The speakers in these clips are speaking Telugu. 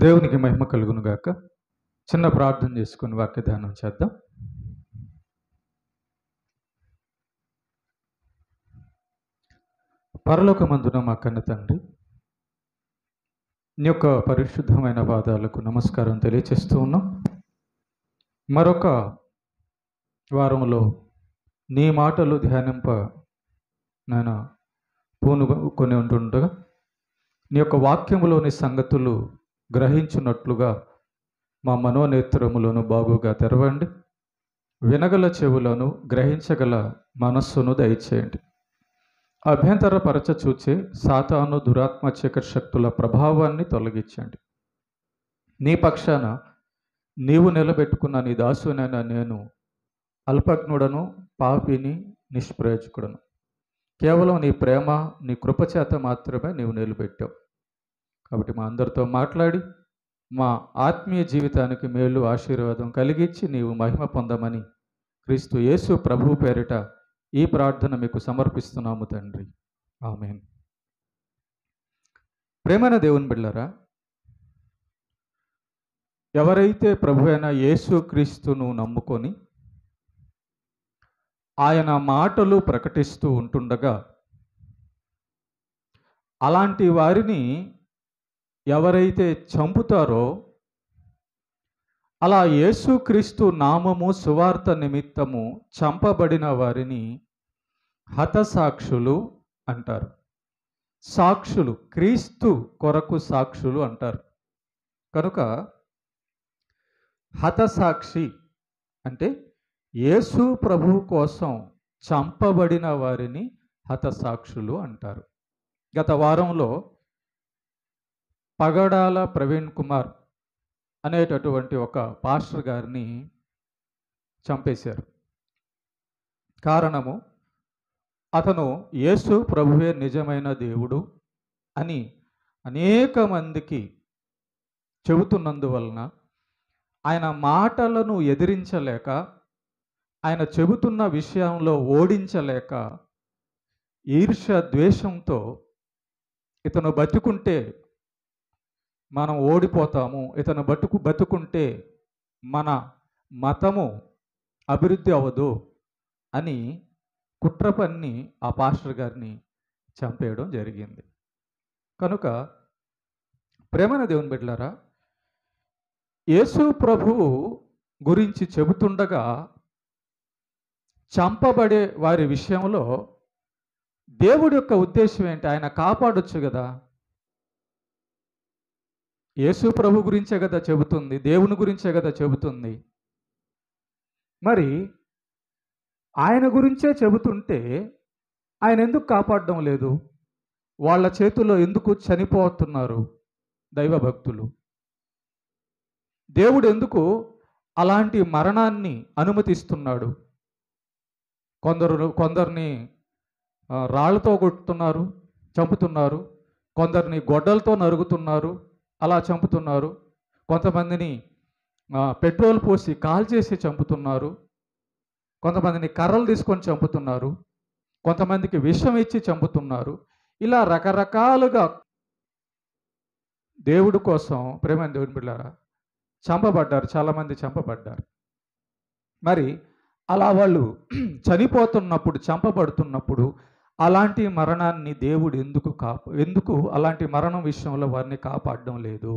దేవునికి మహిమ కలుగును గాక. చిన్న ప్రార్థన చేసుకుని వాక్యదానం చేద్దాం. పరలోకమందున మా కన్న తండ్రి, నీ యొక్క పరిశుద్ధమైన పాదాలకు నమస్కారం తెలియచేస్తూ ఉన్నాం. మరొక వారంలో నీ మాటలు ధ్యానింప నేను పూనుకొని ఉంటుండగా నీ యొక్క వాక్యములోని సంగతులు గ్రహించున్నట్లుగా మా మనోనేత్రములను బాగుగా తెరవండి. వినగల చెవులను, గ్రహించగల మనస్సును దయచేయండి. అభ్యంతరపరచ చూచే సాతాను దురాత్మ చీకటి శక్తుల ప్రభావాన్ని తొలగించండి. నీ పక్షాన నీవు నిలబెట్టుకున్న నీ దాసునైన నేను అల్పజ్ఞుడను, పాపిని, నిష్ప్రయోజకుడను. కేవలం నీ ప్రేమ, నీ కృపచేత మాత్రమే నీవు నిలబెట్టావు. కాబట్టి మా అందరితో మాట్లాడి మా ఆత్మీయ జీవితానికి మేలు, ఆశీర్వాదం కలిగించి నీవు మహిమ పొందమని క్రీస్తు యేసు ప్రభువు పేరిట ఈ ప్రార్థన మీకు సమర్పిస్తున్నాము తండ్రి. ఆమేన్. ప్రేమైన దేవుని బిడ్డలారా, ఎవరైతే ప్రభు అయిన యేసు క్రీస్తును నమ్ముకొని ఆయన మాటలు ప్రకటిస్తూ ఉంటుండగా అలాంటి వారిని ఎవరైతే చంపుతారో, అలా యేసుక్రీస్తు నామము సువార్త నిమిత్తము చంపబడిన వారిని హతసాక్షులు అంటారు. సాక్షులు, క్రీస్తు కొరకు సాక్షులు అంటారు. కనుక హతసాక్షి అంటే యేసు ప్రభు కోసం చంపబడిన వారిని హతసాక్షులు అంటారు. గత వారంలో పగడాల ప్రవీణ్ కుమార్ అనేటటువంటి ఒక పాస్టర్ గారిని చంపేశారు. కారణము, అతను యేసు ప్రభువే నిజమైన దేవుడు అని అనేక మందికి చెబుతున్నందువలన ఆయన మాటలను ఎదిరించలేక, ఆయన చెబుతున్న విషయంలో ఓడించలేక, ఈర్ష్య ద్వేషంతో ఇతను బతుకుంటే మనం ఓడిపోతాము, ఇతను బతుకుంటే మన మతము అభివృద్ధి అవ్వదు అని కుట్ర పన్ని ఆ పాస్టర్ గారిని చంపేయడం జరిగింది. కనుక ప్రేమైన దేవుని బిడ్డలారా, యేసు ప్రభువు గురించి చెబుతుండగా చంపబడే వారి విషయంలో దేవుడి యొక్క ఉద్దేశం ఏంటి? ఆయన కాపాడొచ్చు కదా. యేసు ప్రభు గురించే కదా చెబుతుంది, దేవుని గురించే కదా చెబుతుంది. మరి ఆయన గురించే చెబుతుంటే ఆయన ఎందుకు కాపాడడం లేదు? వాళ్ళ చేతుల్లో ఎందుకు చనిపోతున్నారు దైవభక్తులు? దేవుడు ఎందుకు అలాంటి మరణాన్ని అనుమతిస్తున్నాడు? కొందరిని రాళ్లతో కొట్టుతున్నారు, చంపుతున్నారు. కొందరిని గొడ్డలతో నరుగుతున్నారు, అలా చంపుతున్నారు. కొంతమందిని పెట్రోల్ పోసి కాల్చేసి చంపుతున్నారు. కొంతమందిని కర్రలు తీసుకొని చంపుతున్నారు. కొంతమందికి విషం ఇచ్చి చంపుతున్నారు. ఇలా రకరకాలుగా దేవుడి కోసం, ప్రేమైన దేవుని బిడ్డలారా, చంపబడ్డారు. చాలామంది చంపబడ్డారు. మరి అలా వాళ్ళు చనిపోతున్నప్పుడు, చంపబడుతున్నప్పుడు అలాంటి మరణాన్ని దేవుడు ఎందుకు అలాంటి మరణం విషయంలో వారిని కాపాడడం లేదు?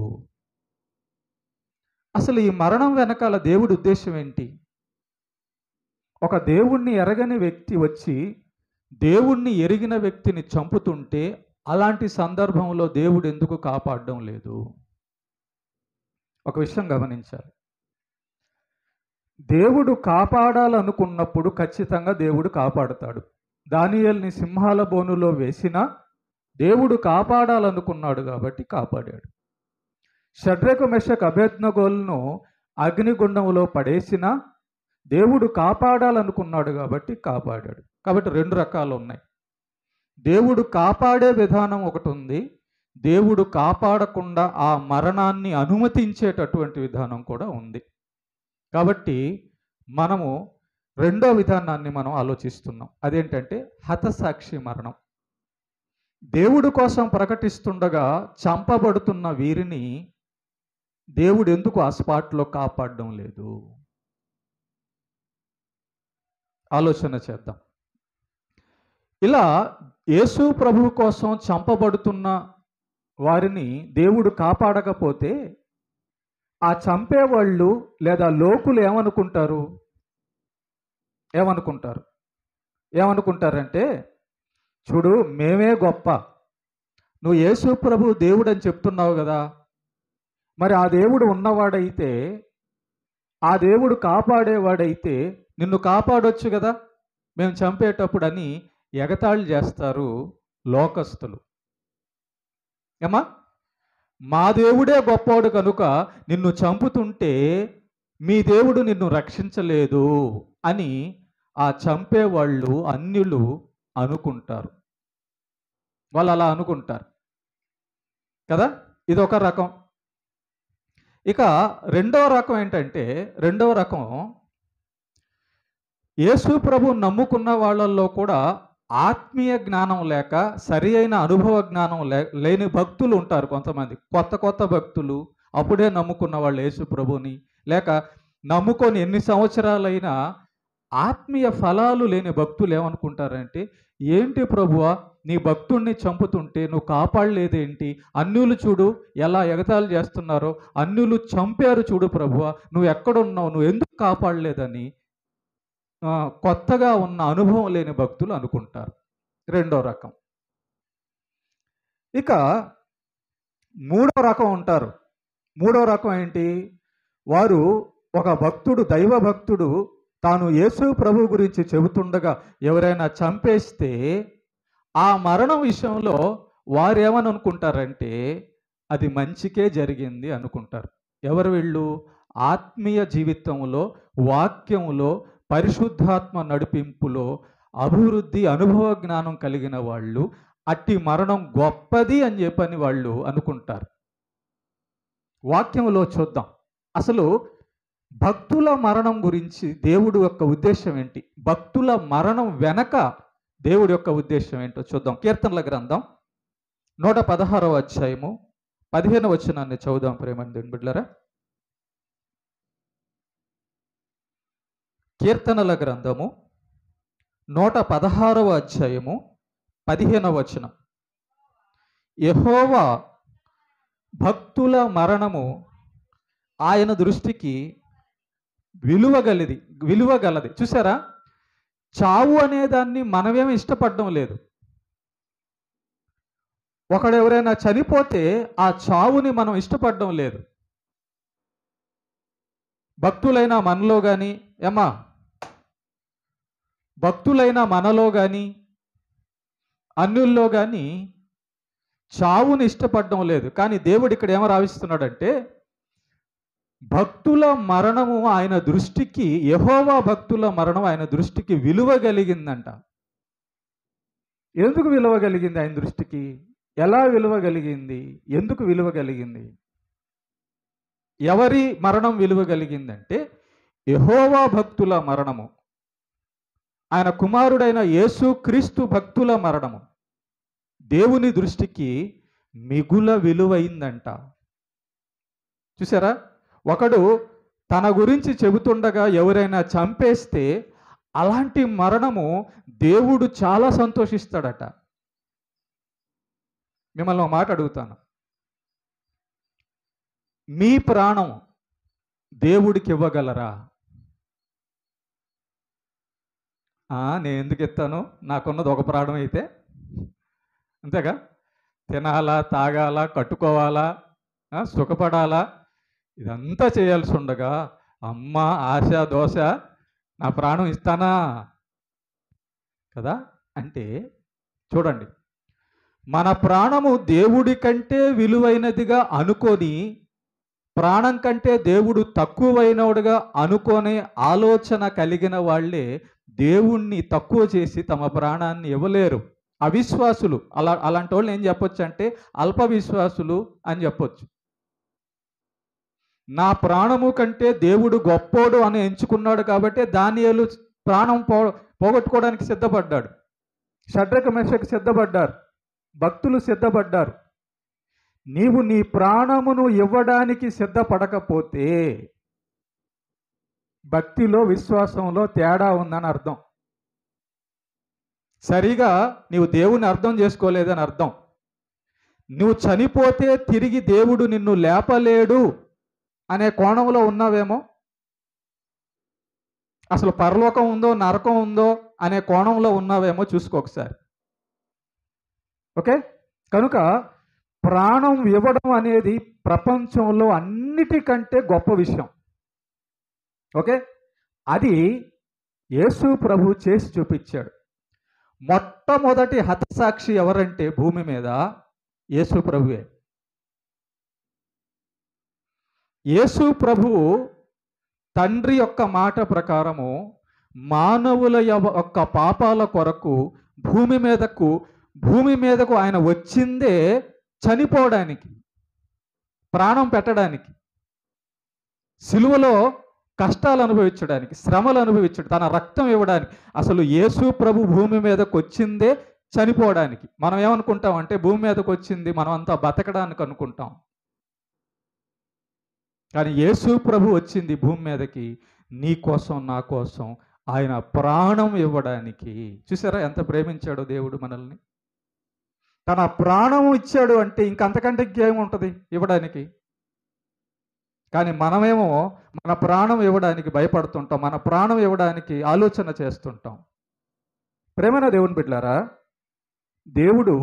అసలు ఈ మరణం వెనకాల దేవుడి ఉద్దేశం ఏంటి? ఒక దేవుణ్ణి ఎరగని వ్యక్తి వచ్చి దేవుణ్ణి ఎరిగిన వ్యక్తిని చంపుతుంటే అలాంటి సందర్భంలో దేవుడు ఎందుకు కాపాడడం లేదు? ఒక విషయం గమనించాలి. దేవుడు కాపాడాలనుకున్నప్పుడు ఖచ్చితంగా దేవుడు కాపాడుతాడు. దానియేలుని సింహాల బోనులో వేసినా దేవుడు కాపాడాలనుకున్నాడు కాబట్టి కాపాడాడు. షడ్రకు, మెషకు, అబేద్నెగోలను అగ్నిగుండంలో పడేసినా దేవుడు కాపాడాలనుకున్నాడు కాబట్టి కాపాడాడు. కాబట్టి రెండు రకాలు ఉన్నాయి. దేవుడు కాపాడే విధానం ఒకటి ఉంది, దేవుడు కాపాడకుండా ఆ మరణాన్ని అనుమతించేటటువంటి విధానం కూడా ఉంది. కాబట్టి మనము రెండో విధానాన్ని మనం ఆలోచిస్తున్నాం. అదేంటంటే హతసాక్షి మరణం. దేవుడి కోసం ప్రకటిస్తుండగా చంపబడుతున్న వీరిని దేవుడు ఎందుకు ఆ స్పాట్లో కాపాడడం లేదు? ఆలోచన చేద్దాం. ఇలా యేసు ప్రభువు కోసం చంపబడుతున్న వారిని దేవుడు కాపాడకపోతే ఆ చంపేవాళ్ళు లేదా లోకులు ఏమనుకుంటారు? ఏమనుకుంటారంటే, చూడు మేమే గొప్ప, నువ్వు యేసు ప్రభు దేవుడు అని చెప్తున్నావు కదా, మరి ఆ దేవుడు ఉన్నవాడైతే, ఆ దేవుడు కాపాడేవాడైతే నిన్ను కాపాడొచ్చు కదా మేము చంపేటప్పుడు అని ఎగతాళి చేస్తారు లోకస్తులు. ఏమా, మా దేవుడే గొప్పవాడు కనుక నిన్ను చంపుతుంటే మీ దేవుడు నిన్ను రక్షించలేదు అని ఆ చంపేవాళ్ళు అన్యులు అనుకుంటారు. వాళ్ళు అలా అనుకుంటారు కదా. ఇదొక రకం. ఇక రెండవ రకం ఏంటంటే, యేసు ప్రభు నమ్ముకున్న వాళ్ళల్లో కూడా ఆత్మీయ జ్ఞానం లేక సరి అయిన అనుభవ జ్ఞానం లేని భక్తులు ఉంటారు కొంతమంది. కొత్త భక్తులు, అప్పుడే నమ్ముకున్న వాళ్ళు యేసు ప్రభుని, లేక నమ్ముకొని ఎన్ని సంవత్సరాలైనా ఆత్మీయ ఫలాలు లేని భక్తులు ఏమనుకుంటారంటే, ఏంటి ప్రభువా నీ భక్తుడిని చంపుతుంటే నువ్వు కాపాడలేదేంటి? అన్యులు చూడు ఎలా ఎగతాళి చేస్తున్నారో, అన్యులు చంపారు చూడు ప్రభువా, నువ్వు ఎక్కడున్నావు, నువ్వు ఎందుకు కాపాడలేదని కొత్తగా ఉన్న అనుభవం లేని భక్తులు అనుకుంటారు. రెండో రకం. ఇక మూడో రకం ఉంటారు. మూడో రకం ఏంటి? వారు ఒక భక్తుడు, దైవ భక్తుడు తాను యేసు ప్రభు గురించి చెబుతుండగా ఎవరైనా చంపేస్తే ఆ మరణం విషయంలో వారు ఏమని అనుకుంటారంటే అది మంచికే జరిగింది అనుకుంటారు. ఎవరు వీళ్ళు? ఆత్మీయ జీవితంలో, వాక్యంలో, పరిశుద్ధాత్మ నడిపింపులో అభివృద్ధి, అనుభవ జ్ఞానం కలిగిన వాళ్ళు అట్టి మరణం గొప్పది అని చెప్పని వాళ్ళు అనుకుంటారు. వాక్యంలో చూద్దాం అసలు భక్తుల మరణం గురించి దేవుడు యొక్క ఉద్దేశం ఏంటి, భక్తుల మరణం వెనక దేవుడి యొక్క ఉద్దేశం ఏంటో చూద్దాం. కీర్తనల గ్రంథం 116వ అధ్యాయము 15వ వచనాన్ని చదువుదాం ప్రేమని దేవుని బిడ్డలారా. కీర్తనల గ్రంథము 116వ అధ్యాయము 15వ వచనం. యెహోవా భక్తుల మరణము ఆయన దృష్టికి విలువగలది. చూసారా, చావు అనేదాన్ని మనమేమి ఇష్టపడడం లేదు. ఒకడెవరైనా చనిపోతే ఆ చావుని మనం ఇష్టపడడం లేదు. భక్తులైన మనలో కానీ, భక్తులైన మనలో కానీ అన్యుల్లో కానీ చావుని ఇష్టపడడం లేదు. కానీ దేవుడు ఇక్కడ ఏమో రావిస్తున్నాడంటే, భక్తుల మరణము ఆయన దృష్టికి, యెహోవా భక్తుల మరణం ఆయన దృష్టికి విలువ కలిగిందంట. ఎందుకు విలువ కలిగింది ఆయన దృష్టికి? ఎలా విలువ కలిగింది? ఎందుకు విలువ కలిగింది? ఎవరి మరణం విలువ కలిగిందంటే యెహోవా భక్తుల మరణము, ఆయన కుమారుడైన యేసు క్రీస్తు భక్తుల మరణము దేవుని దృష్టికి మిగుల విలువైందంట. చూసారా, ఒకడు తన గురించి చెబుతుండగా ఎవరైనా చంపేస్తే అలాంటి మరణము దేవుడు చాలా సంతోషిస్తాడట. మిమ్మల్ని ఒక మాట అడుగుతాను, మీ ప్రాణం దేవుడికి ఇవ్వగలరా? నేను ఎందుకు ఇస్తాను, నాకున్నది ఒక ప్రాణం అయితే, అంతేగా. తినాలా, తాగాలా, కట్టుకోవాలా, సుఖపడాలా, ఇదంతా చేయాల్సి ఉండగా అమ్మ ఆశ దోశ నా ప్రాణం ఇస్తానా కదా. అంటే చూడండి, మన ప్రాణము దేవుడి కంటే విలువైనదిగా అనుకొని, ప్రాణం కంటే దేవుడు తక్కువైనవాడుగా అనుకునే ఆలోచన కలిగిన వాళ్ళే దేవుణ్ణి తక్కువ చేసి తమ ప్రాణాన్ని ఇవ్వలేరు. అవిశ్వాసులు, అలాంటి వాళ్ళు ఏం చెప్పొచ్చు అంటే అల్ప విశ్వాసులు అని చెప్పొచ్చు. నా ప్రాణము కంటే దేవుడు గొప్పోడు అని ఎంచుకున్నాడు కాబట్టి దానియేలు ప్రాణం పోగొట్టుకోవడానికి సిద్ధపడ్డాడు. షడ్రక మెషకు సిద్ధపడ్డారు, భక్తులు సిద్ధపడ్డారు. నీవు నీ ప్రాణమును ఇవ్వడానికి సిద్ధపడకపోతే భక్తిలో విశ్వాసంలో తేడా ఉందని అర్థం. సరిగా నీవు దేవుని అర్థం చేసుకోలేదని అర్థం. నువ్వు చనిపోతే తిరిగి దేవుడు నిన్ను లేపలేడు అనే కోణంలో ఉన్నావేమో. అసలు పరలోకం ఉందో నరకం ఉందో అనే కోణంలో ఉన్నావేమో చూసుకో ఒకసారి. ఓకే, కనుక ప్రాణం ఇవ్వడం అనేది ప్రపంచంలో అన్నిటికంటే గొప్ప విషయం. ఓకే, అది యేసు ప్రభు చేసి చూపించాడు. మొట్టమొదటి హతసాక్షి ఎవరంటే భూమి మీద యేసు ప్రభువే. యేసు ప్రభువు తండ్రి యొక్క మాట ప్రకారము మానవుల యొక్క పాపాల కొరకు భూమి మీదకు ఆయన వచ్చిందే చనిపోవడానికి, ప్రాణం పెట్టడానికి, సిలువలో కష్టాలు అనుభవించడానికి, శ్రమలు అనుభవించడం, తన రక్తం ఇవ్వడానికి. అసలు యేసు ప్రభు భూమి మీదకు వచ్చిందే చనిపోవడానికి. మనం ఏమనుకుంటాం అంటే భూమి మీదకు వచ్చింది మనం అంతా బతకడానికి అనుకుంటాం. కానీ యేసు ప్రభు వచ్చింది భూమి మీదకి నీ కోసం నా కోసం, ఆయన ప్రాణం ఇవ్వడానికి. చూసారా ఎంత ప్రేమించాడో దేవుడు మనల్ని. తన ప్రాణం ఇచ్చాడు అంటే ఇంకంతకంటే ఇంకేముంటుంది ఇవ్వడానికి. కానీ మనమేమో మన ప్రాణం ఇవ్వడానికి భయపడుతుంటాం, మన ప్రాణం ఇవ్వడానికి ఆలోచన చేస్తుంటాం. ప్రేమైన దేవుని బిడ్డలారా, దేవుడు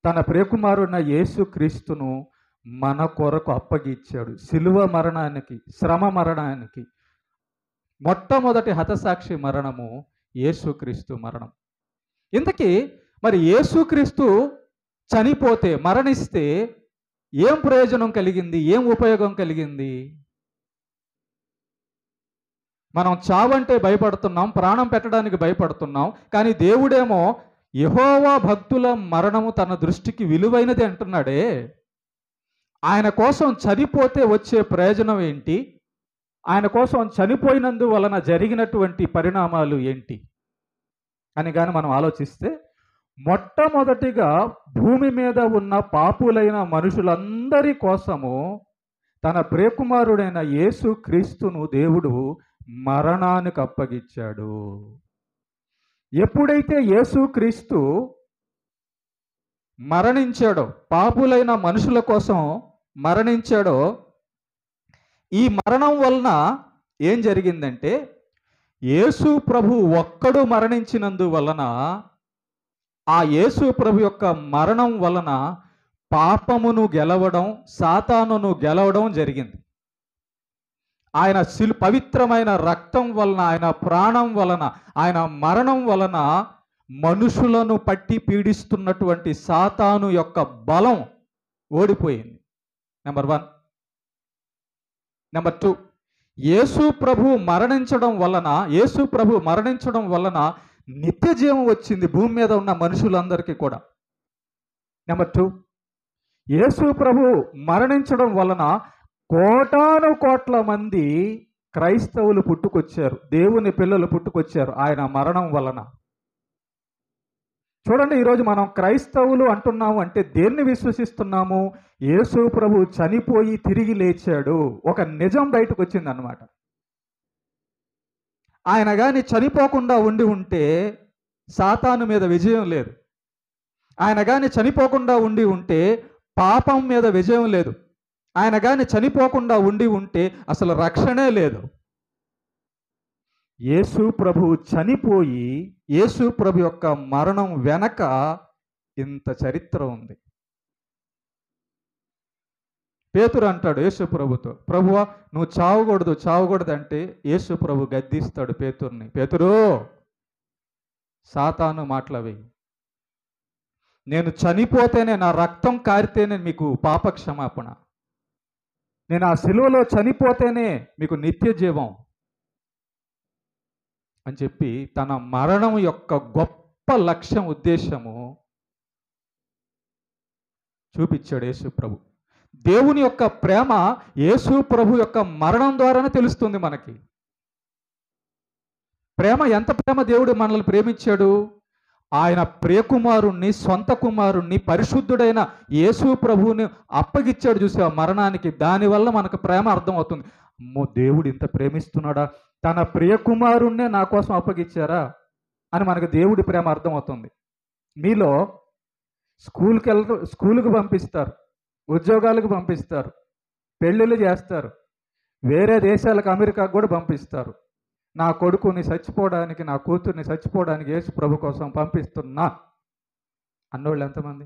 తన ప్రియకుమారున్న యేసుక్రీస్తును మన కొరకు అప్పగిచ్చాడు సిలువ మరణానికి, శ్రమ మరణానికి. మొట్టమొదటి హతసాక్షి మరణము యేసుక్రీస్తు మరణం. ఇంతకీ మరి యేసుక్రీస్తు చనిపోతే, మరణిస్తే ఏం ప్రయోజనం కలిగింది, ఏం ఉపయోగం కలిగింది? మనం చావంటే భయపడుతున్నాం, ప్రాణం పెట్టడానికి భయపడుతున్నాం. కానీ దేవుడేమో యెహోవా భక్తుల మరణము తన దృష్టికి విలువైనది అంటున్నాడే. ఆయన కోసం చనిపోతే వచ్చే ప్రయోజనం ఏంటి? ఆయన కోసం చనిపోయినందువలన జరిగినటువంటి పరిణామాలు ఏంటి అని కానీ మనం ఆలోచిస్తే, మొట్టమొదటిగా భూమి మీద ఉన్న పాపులైన మనుషులందరి కోసము తన ప్రియకుమారుడైన యేసుక్రీస్తును దేవుడు మరణానికి అప్పగించాడు. ఎప్పుడైతే యేసుక్రీస్తు మరణించాడో, పాపులైన మనుషుల కోసం మరణించాడో, ఈ మరణం వలన ఏం జరిగిందంటే యేసు ప్రభు ఒక్కడు మరణించినందువలన, ఆ యేసు ప్రభు యొక్క మరణం వలన పాపమును గెలవడం, సాతానును గెలవడం జరిగింది. ఆయన పవిత్రమైన రక్తం వలన, ఆయన ప్రాణం వలన, ఆయన మరణం వలన మనుషులను పట్టి పీడిస్తున్నటువంటి సాతాను యొక్క బలం ఓడిపోయింది. నెంబర్ 1. నెంబర్ 2, యేసు ప్రభు మరణించడం వలన నిత్య జీవం వచ్చింది భూమి మీద ఉన్న మనుషులందరికీ కూడా. నెంబర్ 2, యేసు ప్రభు మరణించడం వలన కోటాను కోట్ల మంది క్రైస్తవులు పుట్టుకొచ్చారు, దేవుని పిల్లలు పుట్టుకొచ్చారు ఆయన మరణం వలన. చూడండి, ఈరోజు మనం క్రైస్తవులు అంటున్నాము అంటే దేన్ని విశ్వసిస్తున్నాము? యేసు ప్రభు చనిపోయి తిరిగి లేచాడు, ఒక నిజం బయటకు వచ్చింది అన్నమాట. ఆయన కానీ చనిపోకుండా ఉంటే సాతాను మీద విజయం లేదు. ఆయన కానీ చనిపోకుండా ఉంటే పాపం మీద విజయం లేదు. ఆయన కానీ చనిపోకుండా ఉంటే అసలు రక్షణే లేదు. యేసు ప్రభు చనిపోయి, యేసు ప్రభు యొక్క మరణం వెనక ఇంత చరిత్ర ఉంది. పేతురు అంటాడు యేసు ప్రభుతో, ప్రభువా నువ్వు చావకూడదు అంటే యేసు ప్రభు గద్దిస్తాడు పేతుర్ని, పేతురు సాతాను మాటలవి, నేను చనిపోతేనే, నా రక్తం కారితేనే మీకు పాప క్షమాపణ, నేను ఆ సిలువలో చనిపోతేనే మీకు నిత్య జీవం అని చెప్పి తన మరణం యొక్క గొప్ప లక్ష్యం, ఉద్దేశము చూపించాడు యేసు ప్రభు. దేవుని యొక్క ప్రేమ యేసు ప్రభు యొక్క మరణం ద్వారానే తెలుస్తుంది మనకి. ప్రేమ ఎంత ప్రేమ దేవుడు మనల్ని ప్రేమించాడు. ఆయన ప్రియకుమారుణ్ణి, సొంత కుమారుణ్ణి, పరిశుద్ధుడైన యేసు ప్రభువుని అప్పగిచ్చాడు చూసావా మరణానికి. దానివల్ల మనకు ప్రేమ అర్థమవుతుంది. అమ్మో, దేవుడు ఇంత ప్రేమిస్తున్నాడా, తన ప్రియకుమారుణ్ణే నా కోసం అప్పగిచ్చారా అని మనకు దేవుడి ప్రేమ అర్థమవుతుంది. మీలో స్కూలుకి పంపిస్తారు, ఉద్యోగాలకు పంపిస్తారు, పెళ్ళిళ్ళు చేస్తారు, వేరే దేశాలకు అమెరికాకు కూడా పంపిస్తారు. నా కొడుకుని చచ్చిపోవడానికి, నా కూతుర్ని చచ్చిపోవడానికి యేసు ప్రభు కోసం పంపిస్తున్నా అన్నోళ్ళు ఎంతమంది?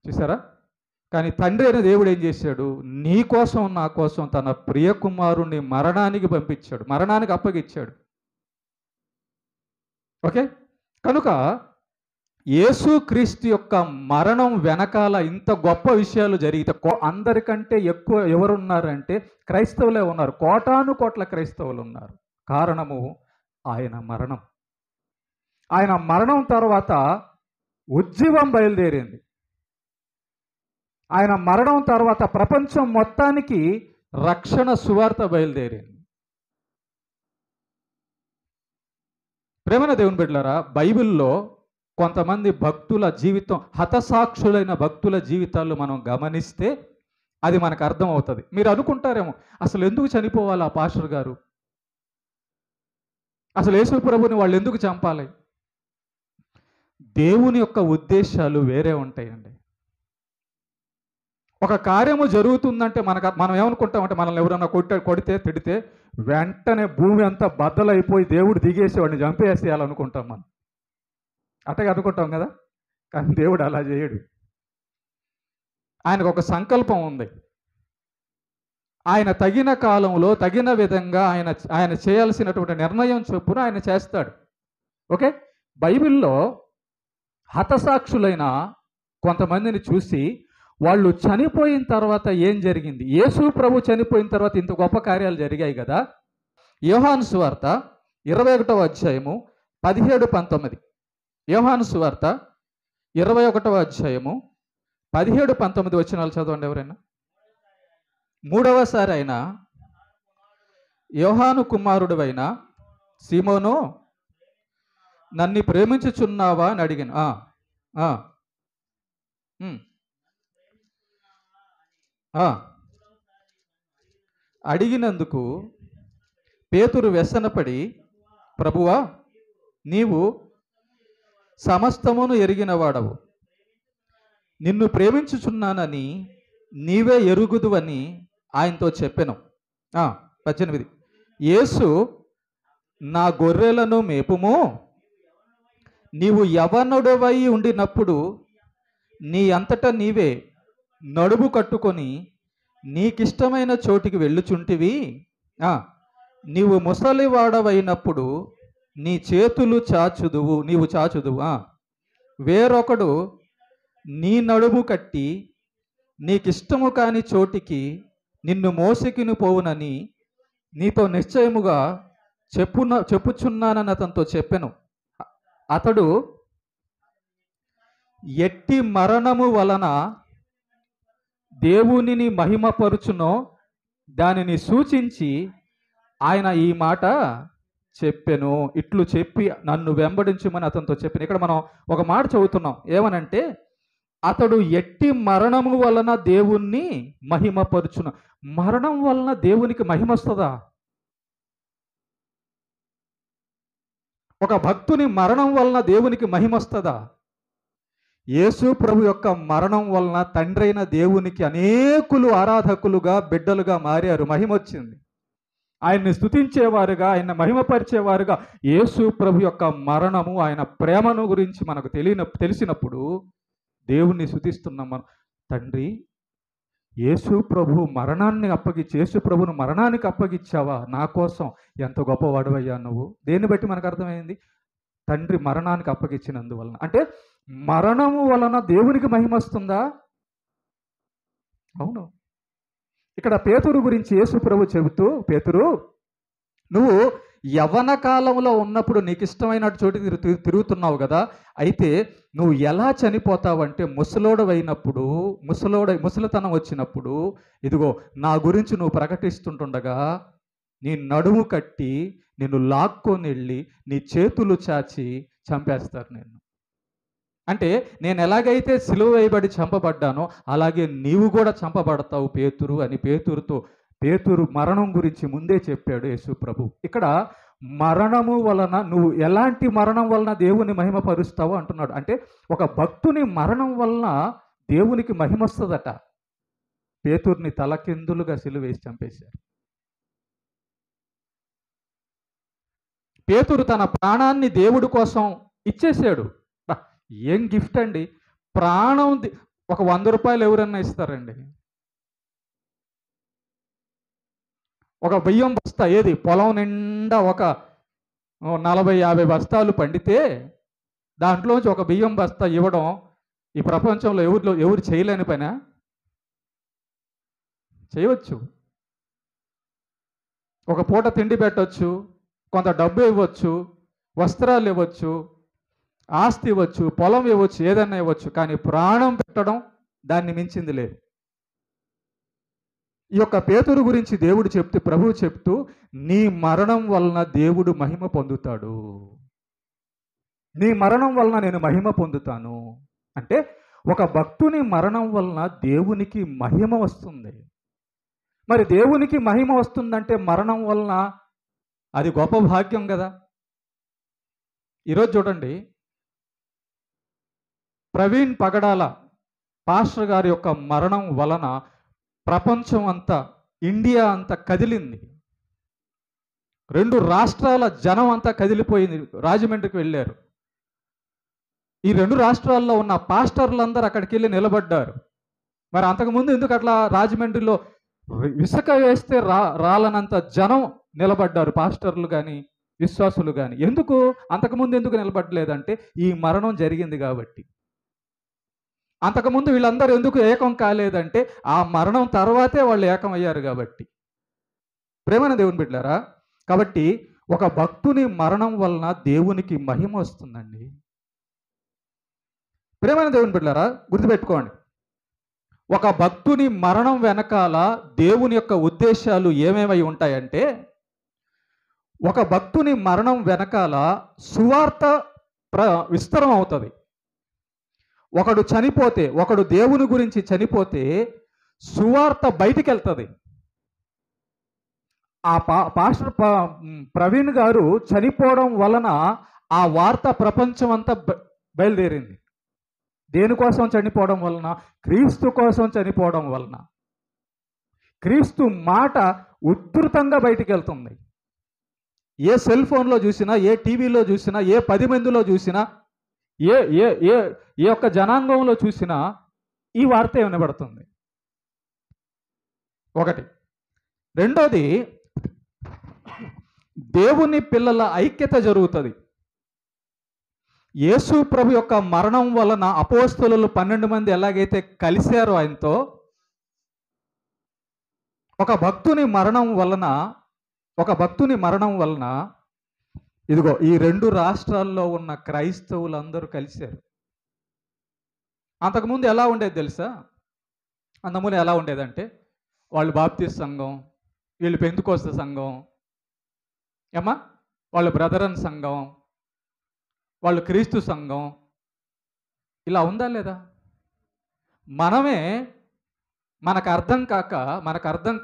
చూసారా? కానీ తండ్రి అయిన దేవుడు ఏం చేశాడు? నీ కోసం, నా కోసం తన ప్రియకుమారుణ్ణి మరణానికి పంపించాడు, మరణానికి అప్పగిచ్చాడు. ఓకే, కనుక యేసుక్రీస్తు యొక్క మరణం వెనకాల ఇంత గొప్ప విషయాలు జరిగితే అందరికంటే ఎక్కువ ఎవరున్నారంటే క్రైస్తవులే ఉన్నారు. కోటాను కోట్ల క్రైస్తవులు ఉన్నారు. కారణము ఆయన మరణం. ఆయన మరణం తర్వాత ఉజ్జీవం బయలుదేరింది. ఆయన మరణం తర్వాత ప్రపంచం మొత్తానికి రక్షణ సువార్త బయలుదేరింది. ప్రేమన దేవుని బిడ్డలారా, బైబిల్లో కొంతమంది భక్తుల జీవితం, హతసాక్షులైన భక్తుల జీవితాలు మనం గమనిస్తే అది మనకు అర్థమవుతుంది. మీరు అనుకుంటారేమో, అసలు ఎందుకు చనిపోవాలి ఆ పాస్టర్ గారు, అసలు యేసు ప్రభుని వాళ్ళు ఎందుకు చంపాలి? దేవుని యొక్క ఉద్దేశాలు వేరే ఉంటాయండి. ఒక కార్యము జరుగుతుందంటే మనం ఏమనుకుంటామంటే, మనల్ని ఎవరైనా కొడితే తిడితే వెంటనే భూమి అంతా బద్దలైపోయి దేవుడు దిగేసి వాడిని చంపేసేయాలనుకుంటాం. మనం అట్టగా అనుకుంటాం కదా. కానీ దేవుడు అలా చేయడు. ఆయనకు ఒక సంకల్పం ఉంది. ఆయన తగిన కాలంలో తగిన విధంగా ఆయన చేయాల్సినటువంటి నిర్ణయం చొప్పున ఆయన చేస్తాడు. ఓకే, బైబిల్లో హతసాక్షులైన కొంతమందిని చూసి వాళ్ళు చనిపోయిన తర్వాత ఏం జరిగింది, యేసు ప్రభు చనిపోయిన తర్వాత ఇంత గొప్ప కార్యాలు జరిగాయి కదా. యోహాను సువార్త 21వ అధ్యాయము 17-19. యోహాను సువార్త 21వ అధ్యాయము 17-19 వచనాలు చదవండి ఎవరైనా. మూడవసారి అయినా యోహాను కుమారుడువైన సీమోను, నన్ను ప్రేమించుచున్నావా అని అడిగాను. అడిగినందుకు పేతురు వ్యసనపడి, ప్రభువా, నీవు సమస్తమును ఎరిగినవాడవు, నిన్ను ప్రేమించుచున్నానని నీవే ఎరుగుదువని ఆయనతో చెప్పెను. 18. యేసు, నా గొర్రెలను మేపుము, నీవు యవనుడవై ఉండినప్పుడు నీ అంతటా నీవే నడుము కట్టుకొని నీకిష్టమైన చోటికి వెళ్ళుచుంటివి. నీవు ముసలివాడవైనప్పుడు నీ చేతులు నీవు చాచుదువు. వేరొకడు నీ నడుము కట్టి నీకిష్టము కాని చోటికి నిన్ను మోసుకుని పోవునని నీతో నిశ్చయముగా చెప్పుచున్నానని అతనితో చెప్పెను. అతడు ఎట్టి మరణము వలన దేవునిని మహిమపరుచునో దానిని సూచించి ఆయన ఈ మాట చెప్పెను. ఇట్లు చెప్పి నన్ను వెంబడించమని అతనితో చెప్పాను. ఇక్కడ మనం ఒక మాట చదువుతున్నాం. ఏమనంటే, అతడు ఎట్టి మరణము వలన దేవుణ్ణి మహిమపరుచును. మరణం వలన దేవునికి మహిమ వస్తుందా? ఒక భక్తుని మరణం వలన దేవునికి మహిమ వస్తుందా? యేసు ప్రభు యొక్క మరణం వలన తండ్రి అయిన దేవునికి అనేకులు ఆరాధకులుగా, బిడ్డలుగా మారారు. మహిమ వచ్చింది. ఆయన్ని స్తుతించేవారుగా, ఆయన మహిమపరిచేవారుగా. యేసు ప్రభు యొక్క మరణము, ఆయన ప్రేమను గురించి మనకు తెలిసినప్పుడు దేవుణ్ణి స్తుతిస్తున్నాం మనం. తండ్రి, యేసు ప్రభు మరణాన్ని అప్పగించి, యేసు ప్రభును మరణానికి అప్పగించావా నా కోసం, ఎంత గొప్పవాడువయ్యా నువ్వు. దేన్ని బట్టి మనకు అర్థమైంది? తండ్రి మరణానికి అప్పగించినందువలన. అంటే మరణము వలన దేవునికి మహిమ వస్తుందా? అవును. ఇక్కడ పేతురు గురించి యేసు ప్రభు చెబుతూ, పేతురు, నువ్వు యవ్వన కాలంలో ఉన్నప్పుడు నీకు ఇష్టమైన చోటికి తిరుగుతున్నావు కదా, అయితే నువ్వు ఎలా చనిపోతావంటే ముసలోడవైనప్పుడు, ముసలితనం వచ్చినప్పుడు, ఇదిగో నా గురించి నువ్వు ప్రకటిస్తుంటుండగా నీ నడుము కట్టి నిన్ను లాక్కొని వెళ్ళి నీ చేతులు చాచి చంపేస్తారు నిన్ను. అంటే నేను ఎలాగైతే సిలువ వేయబడి చంపబడ్డానో అలాగే నీవు కూడా చంపబడతావు పేతురు అని పేతురు మరణం గురించి ముందే చెప్పాడు యేసు ప్రభు. ఇక్కడ మరణము వలన నువ్వు ఎలాంటి మరణం వలన దేవుని మహిమపరుస్తావు అంటున్నాడు. అంటే ఒక భక్తుని మరణం వలన దేవునికి మహిమ వస్తుందట. పేతుర్ని తలకిందులుగా సిలువ వేసి చంపేశారు. పేతురు తన ప్రాణాన్ని దేవుడి కోసం ఇచ్చేసాడు. ఏం గిఫ్ట్ అండి! ప్రాణం ఒక 100 రూపాయలు ఎవరన్నా ఇస్తారండి? ఒక బియ్యం బస్తా ఏది పొలం నిండా ఒక 40-50 బస్తాలు పండితే దాంట్లోంచి ఒక బియ్యం బస్తా ఇవ్వడం ఈ ప్రపంచంలో ఎవరు చేయలేని పనా? చేయవచ్చు. ఒక పూట తిండి పెట్టవచ్చు, కొంత డబ్బు ఇవ్వచ్చు, వస్త్రాలు ఇవ్వచ్చు, ఆస్తి ఇవ్వచ్చు, పొలం ఇవ్వచ్చు, ఏదన్నా ఇవ్వచ్చు. కానీ ప్రాణం పెట్టడం దాన్ని మించింది లేదు. ఈ యొక్క పేతురు గురించి ప్రభువు చెప్తూ నీ మరణం వలన దేవుడు మహిమ పొందుతాడు, నీ మరణం వలన నేను మహిమ పొందుతాను. అంటే ఒక భక్తుని మరణం వలన దేవునికి మహిమ వస్తుంది. మరి దేవునికి మహిమ వస్తుందంటే మరణం వలన అది గొప్ప భాగ్యం కదా. ఈరోజు చూడండి, ప్రవీణ్ పగడాల పాస్టర్ గారి యొక్క మరణం వలన ప్రపంచం అంతా, ఇండియా అంతా కదిలింది. 2 రాష్ట్రాల జనం అంతా కదిలిపోయింది, రాజమండ్రికి వెళ్ళారు. ఈ 2 రాష్ట్రాల్లో ఉన్న పాస్టర్లందరూ అక్కడికి వెళ్ళి నిలబడ్డారు. మరి అంతకుముందు ఎందుకు అట్లా రాజమండ్రిలో ఇసుక వేస్తే రాలనంత జనం నిలబడ్డారు, పాస్టర్లు కానీ విశ్వాసులు కానీ? ఎందుకు అంతకుముందు ఎందుకు నిలబడలేదంటే ఈ మరణం జరిగింది కాబట్టి. అంతకుముందు వీళ్ళందరూ ఎందుకు ఏకం కాలేదంటే ఆ మరణం తర్వాతే వాళ్ళు ఏకం అయ్యారు కాబట్టి. ప్రేమైన దేవుని బిడ్డలారా, కాబట్టి ఒక భక్తుని మరణం వలన దేవునికి మహిమ వస్తుందండి. ప్రేమైన దేవుని బిడ్డలారా, గుర్తుపెట్టుకోండి, ఒక భక్తుని మరణం వెనకాల దేవుని యొక్క ఉద్దేశాలు ఏమేమై ఉంటాయంటే, ఒక భక్తుని మరణం వెనకాల సువార్త విస్తరం అవుతుంది. ఒకడు చనిపోతే, ఒకడు దేవుని గురించి చనిపోతే సువార్త బయటికి వెళ్తుంది. ఆ పాస్టర్ ప్రవీణ్ గారు చనిపోవడం వలన ఆ వార్త ప్రపంచం అంతా బయలుదేరింది. దేనికోసం చనిపోవడం వలన? క్రీస్తు కోసం చనిపోవడం వలన. క్రీస్తు మాట ఉధృతంగా బయటికి వెళ్తుంది. ఏ సెల్ ఫోన్లో చూసినా, ఏ టీవీలో చూసినా, ఏ 10 మందిలో చూసినా, ఏ ఏ ఏ ఏ ఒక్క జనాంగంలో చూసినా ఈ వార్త వినబడుతుంది. ఒకటి. రెండోది, దేవుని పిల్లల ఐక్యత జరుగుతుంది. యేసు ప్రభు యొక్క మరణం వలన అపోస్తలులు 12 మంది ఎలాగైతే కలిశారో ఆయనతో, ఒక భక్తుని మరణం వలన ఇదిగో ఈ 2 రాష్ట్రాల్లో ఉన్న క్రైస్తవులందరూ కలిశారు. అంతకుముందు ఎలా ఉండేది తెలుసా? అంతకుముందు ఎలా ఉండేదంటే వాళ్ళు బాప్టిస్ట్ సంఘం, వీళ్ళు పెంతుకోస్తు సంఘం, వాళ్ళు బ్రదరన్ సంఘం, వాళ్ళు క్రీస్తు సంఘం, ఇలా ఉందా లేదా? మనకు అర్థం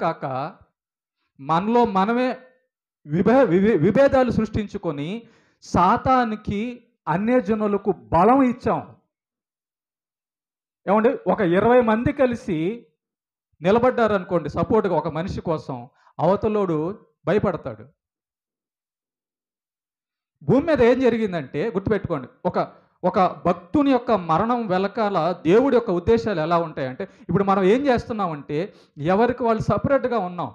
కాక మనలో మనమే విభేదాలు సృష్టించుకొని సాతానికి, అన్యజనులకు బలం ఇచ్చాం. ఏమండి, ఒక 20 మంది కలిసి నిలబడ్డారు అనుకోండి సపోర్ట్గా ఒక మనిషి కోసం, అవతలోడు భయపడతాడు. భూమి మీద ఏం జరిగిందంటే గుర్తుపెట్టుకోండి, ఒక భక్తుని యొక్క మరణం వెనకాల దేవుడి యొక్క ఉద్దేశాలు ఎలా ఉంటాయంటే, ఇప్పుడు మనం ఏం చేస్తున్నామంటే ఎవరికి వాళ్ళు సపరేట్గా ఉన్నాం.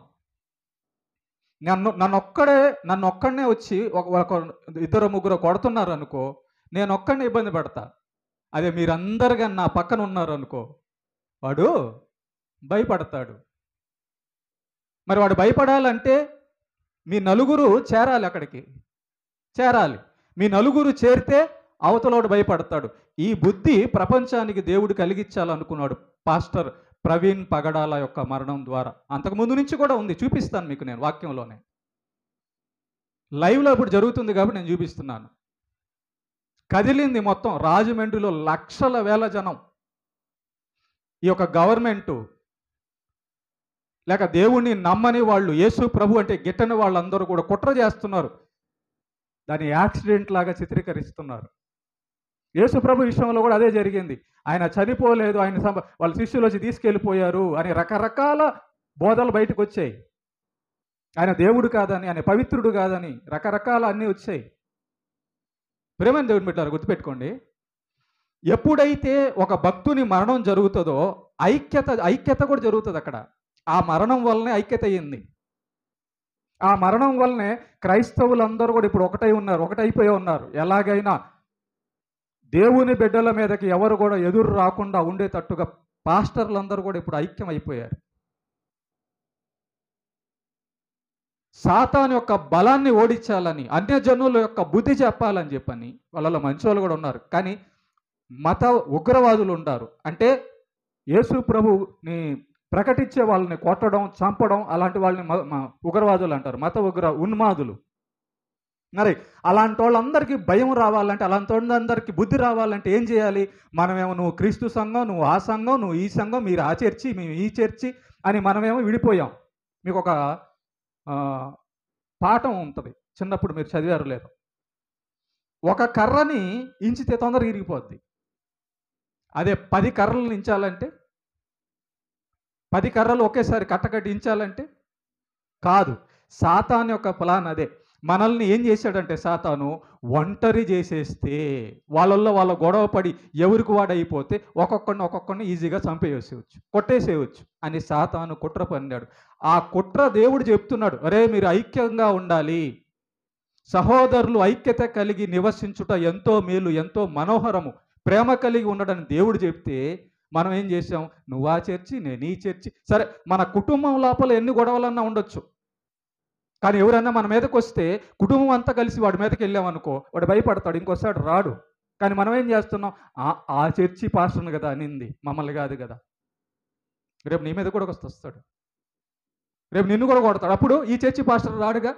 నన్ను ఒక్కడనే వచ్చి ఒక 2-3 కొడుతున్నారు అనుకో, నేను ఒక్కడనే ఇబ్బంది పడతా. అదే మీరందరిగా నా పక్కన ఉన్నారు అనుకో, వాడు భయపడతాడు. మరి వాడు భయపడాలంటే మీ నలుగురు చేరాలి. మీ నలుగురు చేరితే అవతలోడు భయపడతాడు. ఈ బుద్ధి ప్రపంచానికి దేవుడు కలిగించాలనుకున్నాడు పాస్టర్ ప్రవీణ్ పగడాల యొక్క మరణం ద్వారా. అంతకుముందు నుంచి కూడా ఉంది, చూపిస్తాను మీకు నేను వాక్యంలోనే. లైవ్లో ఇప్పుడు జరుగుతుంది కాబట్టి నేను చూపిస్తున్నాను. కదిలింది మొత్తం. రాజమండ్రిలో లక్షల వేల జనం. ఈ యొక్క గవర్నమెంటు లేక దేవుణ్ణి నమ్మని వాళ్ళు, యేసు ప్రభు అంటే గిట్టని వాళ్ళందరూ కూడా కుట్ర చేస్తున్నారు. దాన్ని యాక్సిడెంట్ లాగా చిత్రీకరిస్తున్నారు. యేసు ప్రభు విషయంలో కూడా అదే జరిగింది. ఆయన చనిపోలేదు, ఆయన వాళ్ళ శిష్యులు వచ్చి తీసుకెళ్ళిపోయారు అని రకరకాల బోధలు బయటకు వచ్చాయి. ఆయన దేవుడు కాదని, ఆయన పవిత్రుడు కాదని రకరకాల అన్నీ వచ్చాయి. ప్రేమని దేవుని బిడ్డలారా గుర్తుపెట్టుకోండి, ఎప్పుడైతే ఒక భక్తుని మరణం జరుగుతుందో ఐక్యత కూడా జరుగుతుంది అక్కడ. ఆ మరణం వల్లనే ఐక్యత అయ్యింది. ఆ మరణం వల్లనే క్రైస్తవులందరూ కూడా ఇప్పుడు ఒకటైపోయి ఉన్నారు. ఎలాగైనా దేవుని బిడ్డల మీదకి ఎవరు కూడా ఎదురు రాకుండా ఉండేటట్టుగా పాస్టర్లందరూ కూడా ఇప్పుడు ఐక్యం అయిపోయారు. సాతాను యొక్క బలాన్ని ఓడించాలని, అన్యజనుల యొక్క బుద్ధి చెప్పాలని చెప్పని వాళ్ళలో మంచి వాళ్ళు కూడా ఉన్నారు. కానీ మత ఉగ్రవాదులు ఉంటారు. అంటే యేసు ప్రభుని ప్రకటించే వాళ్ళని కొట్టడం, చంపడం, అలాంటి వాళ్ళని ఉగ్రవాదులు అంటారు. మత ఉన్మాదులు. మరి అలాంటి వాళ్ళందరికీ భయం రావాలంటే, అలాంటి వాళ్ళందరికీ బుద్ధి రావాలంటే ఏం చేయాలి? మనమేమో నువ్వు క్రీస్తు సంఘం, నువ్వు ఆ సంఘం, నువ్వు ఈ సంఘం, మీరు ఆ చర్చి, మేము ఈ చర్చి అని మనమేమో విడిపోయాం. మీకు ఒక పాఠం ఉంటుంది, చిన్నప్పుడు మీరు చదివారు లేదు. ఒక కర్రని ఇంచితే తొందరగా ఇరిగిపోద్ది. అదే 10 కర్రలను ఇంచాలంటే, 10 కర్రలు ఒకేసారి కట్టకట్టి ఇంచాలంటే కాదు. సాతాను యొక్క ప్లాన్ అదే. మనల్ని ఏం చేశాడంటే సాతాను ఒంటరి చేసేస్తే, వాళ్ళ గొడవ పడి ఎవరికి వాడైపోతే ఒక్కొక్కడిని ఈజీగా చంపేసేయచ్చు, కొట్టేసేయచ్చు అని సాతాను కుట్ర పన్నాడు. ఆ కుట్ర దేవుడు చెప్తున్నాడు, అరే మీరు ఐక్యంగా ఉండాలి, సహోదరులు ఐక్యత కలిగి నివసించుట ఎంతో మేలు, ఎంతో మనోహరము, ప్రేమ కలిగి ఉండడని దేవుడు చెప్తే మనం ఏం చేసాం? నువ్వు ఆ చర్చి, నేను ఈ చర్చి. సరే, మన కుటుంబం లోపల ఎన్ని గొడవలన్నా ఉండొచ్చు, కానీ ఎవరన్నా మన మీదకి వస్తే కుటుంబం అంతా కలిసి వాడి మీదకి వెళ్ళామనుకో, వాడు భయపడతాడు, ఇంకోసారి రాడు. కానీ మనం ఏం చేస్తున్నాం? ఆ చర్చి పాస్టర్ని కదా అనింది, మమ్మల్ని కాదు కదా. రేపు నీ మీద కూడా వస్తాడు, రేపు నిన్ను కూడా కొడతాడు. అప్పుడు ఈ చర్చి పాస్టర్ రాడుగా.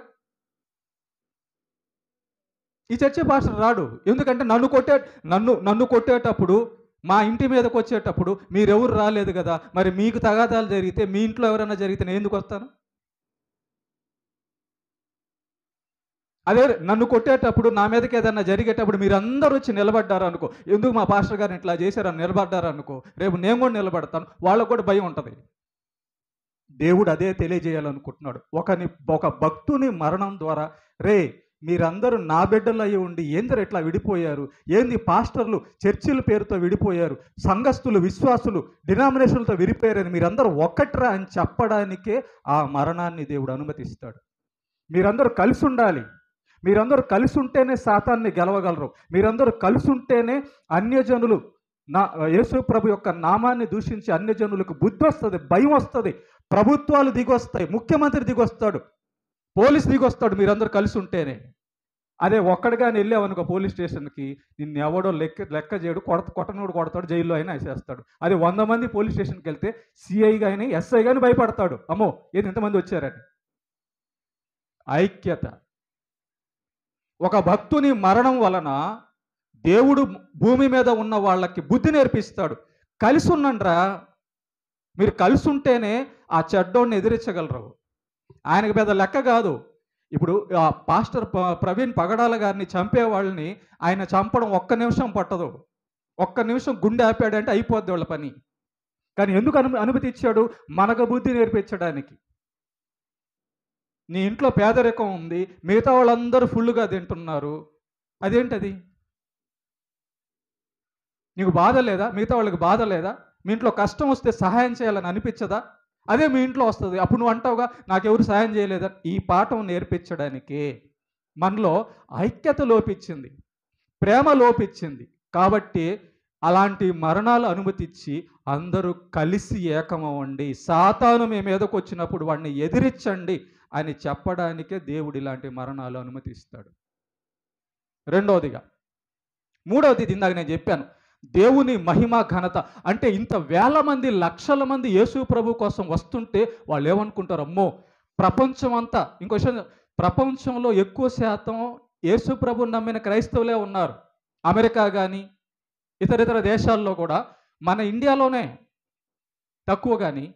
ఈ చర్చి పాస్టర్ రాడు. ఎందుకంటే నన్ను కొట్టేటప్పుడు, మా ఇంటి మీదకి వచ్చేటప్పుడు మీరెవరు రాలేదు కదా. మరి మీకు తగాదాలు జరిగితే, మీ ఇంట్లో ఎవరైనా జరిగితే నేను ఎందుకు వస్తాను? అదే నన్ను కొట్టేటప్పుడు, నా మీదకి ఏదైనా జరిగేటప్పుడు మీరందరూ వచ్చి నిలబడ్డారు అనుకో, ఎందుకు మా పాస్టర్ గారిని ఇట్లా చేశారని నిలబడ్డారు అనుకో, రేపు నేను కూడా నిలబడతాను, వాళ్ళకు కూడా భయం ఉంటుంది. దేవుడు అదే తెలియజేయాలనుకుంటున్నాడు. ఒక భక్తుని మరణం ద్వారా, రే మీరందరూ నా బిడ్డలు అయ్యి ఉండి ఏందరు ఇట్లా విడిపోయారు, ఏంది పాస్టర్లు చర్చిల పేరుతో విడిపోయారు, సంఘస్థులు విశ్వాసులు డినామినేషన్లతో విడిపోయారని మీరందరూ ఒక్కట్రా అని చెప్పడానికే ఆ మరణాన్ని దేవుడు అనుమతిస్తాడు. మీరందరూ కలిసి ఉండాలి. మీరందరూ కలిసి ఉంటేనే సాతాన్ని గెలవగలరు. మీరందరూ కలిసి ఉంటేనే అన్యజనులు యేసు ప్రభు యొక్క నామాన్ని దూషించి అన్యజనులకు బుద్ధి వస్తుంది, భయం వస్తుంది, ప్రభుత్వాలు దిగొస్తాయి, ముఖ్యమంత్రి దిగొస్తాడు, పోలీస్ దిగొస్తాడు. మీరందరూ కలిసి ఉంటేనే. అదే ఒక్కడిగానే వెళ్ళావనుకో పోలీస్ స్టేషన్కి, నిన్ను ఎవడో లెక్క చేయడు, కొట్టనోడు కొడతాడు, జైల్లో అయినా వేసేస్తాడు. అదే 100 మంది పోలీస్ స్టేషన్కి వెళ్తే సిఐ కానీ ఎస్ఐ కానీ భయపడతాడు, అమ్మో ఏది ఇంతమంది వచ్చారని. ఐక్యత. ఒక భక్తుని మరణం వలన దేవుడు భూమి మీద ఉన్న వాళ్ళకి బుద్ధి నేర్పిస్తాడు. కలిసి ఉండండిరా, మీరు కలిసి ఉంటేనే ఆ చెడ్డోడిని ఎదిరించగలరు. ఆయనకు పెద్ద లెక్క కాదు. ఇప్పుడు ఆ పాస్టర్ ప్రవీణ్ పగడాల గారిని చంపే వాళ్ళని ఆయన చంపడం 1 నిమిషం పట్టదు. 1 నిమిషం గుండె ఆపాడంటే అయిపోద్ది వాళ్ళ పని. కానీ ఎందుకు అనుమతి ఇచ్చాడు? మనకు బుద్ధి నేర్పించడానికి. నీ ఇంట్లో పేదరికం ఉంది, మిగతా వాళ్ళందరూ ఫుల్గా తింటున్నారు, అదేంటది? నీకు బాధ లేదా? మిగతా వాళ్ళకి బాధ లేదా? మీ ఇంట్లో కష్టం వస్తే సహాయం చేయాలని అనిపించదా? అదే మీ ఇంట్లో వస్తుంది, అప్పుడు నువ్వు అంటావుగా నాకెవరు సహాయం చేయలేదా. ఈ పాఠం నేర్పించడానికే మనలో ఐక్యత లోపించింది, ప్రేమ లోపించింది. కాబట్టి అలాంటి మరణాలు అనుమతిచ్చి అందరూ కలిసి ఏకమవ్వండి, సాతాను మీ మీదకు వచ్చినప్పుడు వాడిని ఎదిరించండి అని చెప్పడానికే దేవుడు ఇలాంటి మరణాలు అనుమతిస్తాడు. మూడవది ఇందాక నేను చెప్పాను, దేవుని మహిమ ఘనత. అంటే ఇంత వేల మంది, లక్షల మంది యేసు ప్రభు కోసం వస్తుంటే వాళ్ళు ఏమనుకుంటారు? అమ్మో ప్రపంచం అంతా, ఇంకో విషయం ప్రపంచంలో ఎక్కువ శాతం యేసు ప్రభువుని నమ్మిన క్రైస్తవులే ఉన్నారు. అమెరికా కానీ ఇతర దేశాల్లో కూడా, మన ఇండియాలోనే తక్కువ కానీ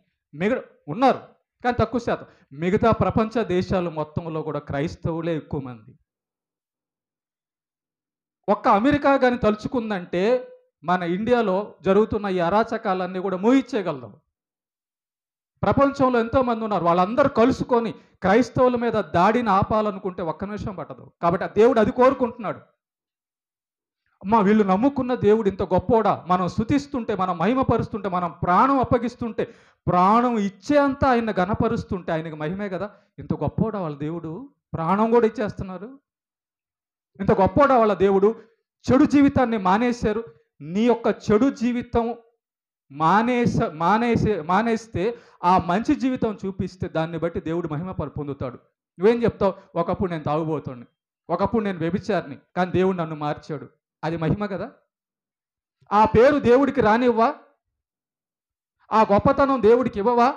ఉన్నారు కానీ తక్కువ శాతం. మిగతా ప్రపంచ దేశాలు మొత్తంలో కూడా క్రైస్తవులే ఎక్కువ మంది. ఒక్క అమెరికా కానీ తలుచుకుందంటే మన ఇండియాలో జరుగుతున్న ఈ అరాచకాలన్నీ కూడా మూయించేయగలదు. ప్రపంచంలో ఎంతోమంది ఉన్నారు, వాళ్ళందరూ కలుసుకొని క్రైస్తవుల మీద దాడిని ఆపాలనుకుంటే ఒక్క నిమిషం పట్టదు. కాబట్టి ఆ దేవుడు అది కోరుకుంటున్నాడు. అమ్మా, వీళ్ళు నమ్ముకున్న దేవుడు ఇంత గొప్పోడా, మనం స్తుతిస్తుంటే, మనం మహిమపరుస్తుంటే, మనం ప్రాణం అప్పగిస్తుంటే, ప్రాణం ఇచ్చేంత ఆయన గణపరుస్తుంటే ఆయనకి మహిమే కదా. ఇంత గొప్పోడా వాళ్ళ దేవుడు, ప్రాణం కూడా ఇచ్చేస్తున్నారు. ఇంత గొప్పోడా వాళ్ళ దేవుడు. చెడు జీవితాన్ని నీ యొక్క చెడు జీవితం మానేస్తే ఆ మంచి జీవితం చూపిస్తే దాన్ని బట్టి దేవుడు మహిమ పొందుతాడు. నువ్వేం చెప్తావు? ఒకప్పుడు నేను తాగుబోతుడిని, ఒకప్పుడు నేను వ్యభిచారిని, కానీ దేవుడు నన్ను మార్చాడు. అది మహిమ కదా. ఆ పేరు దేవుడికి రానివ్వా? ఆ గొప్పతనం దేవుడికి ఇవ్వవా?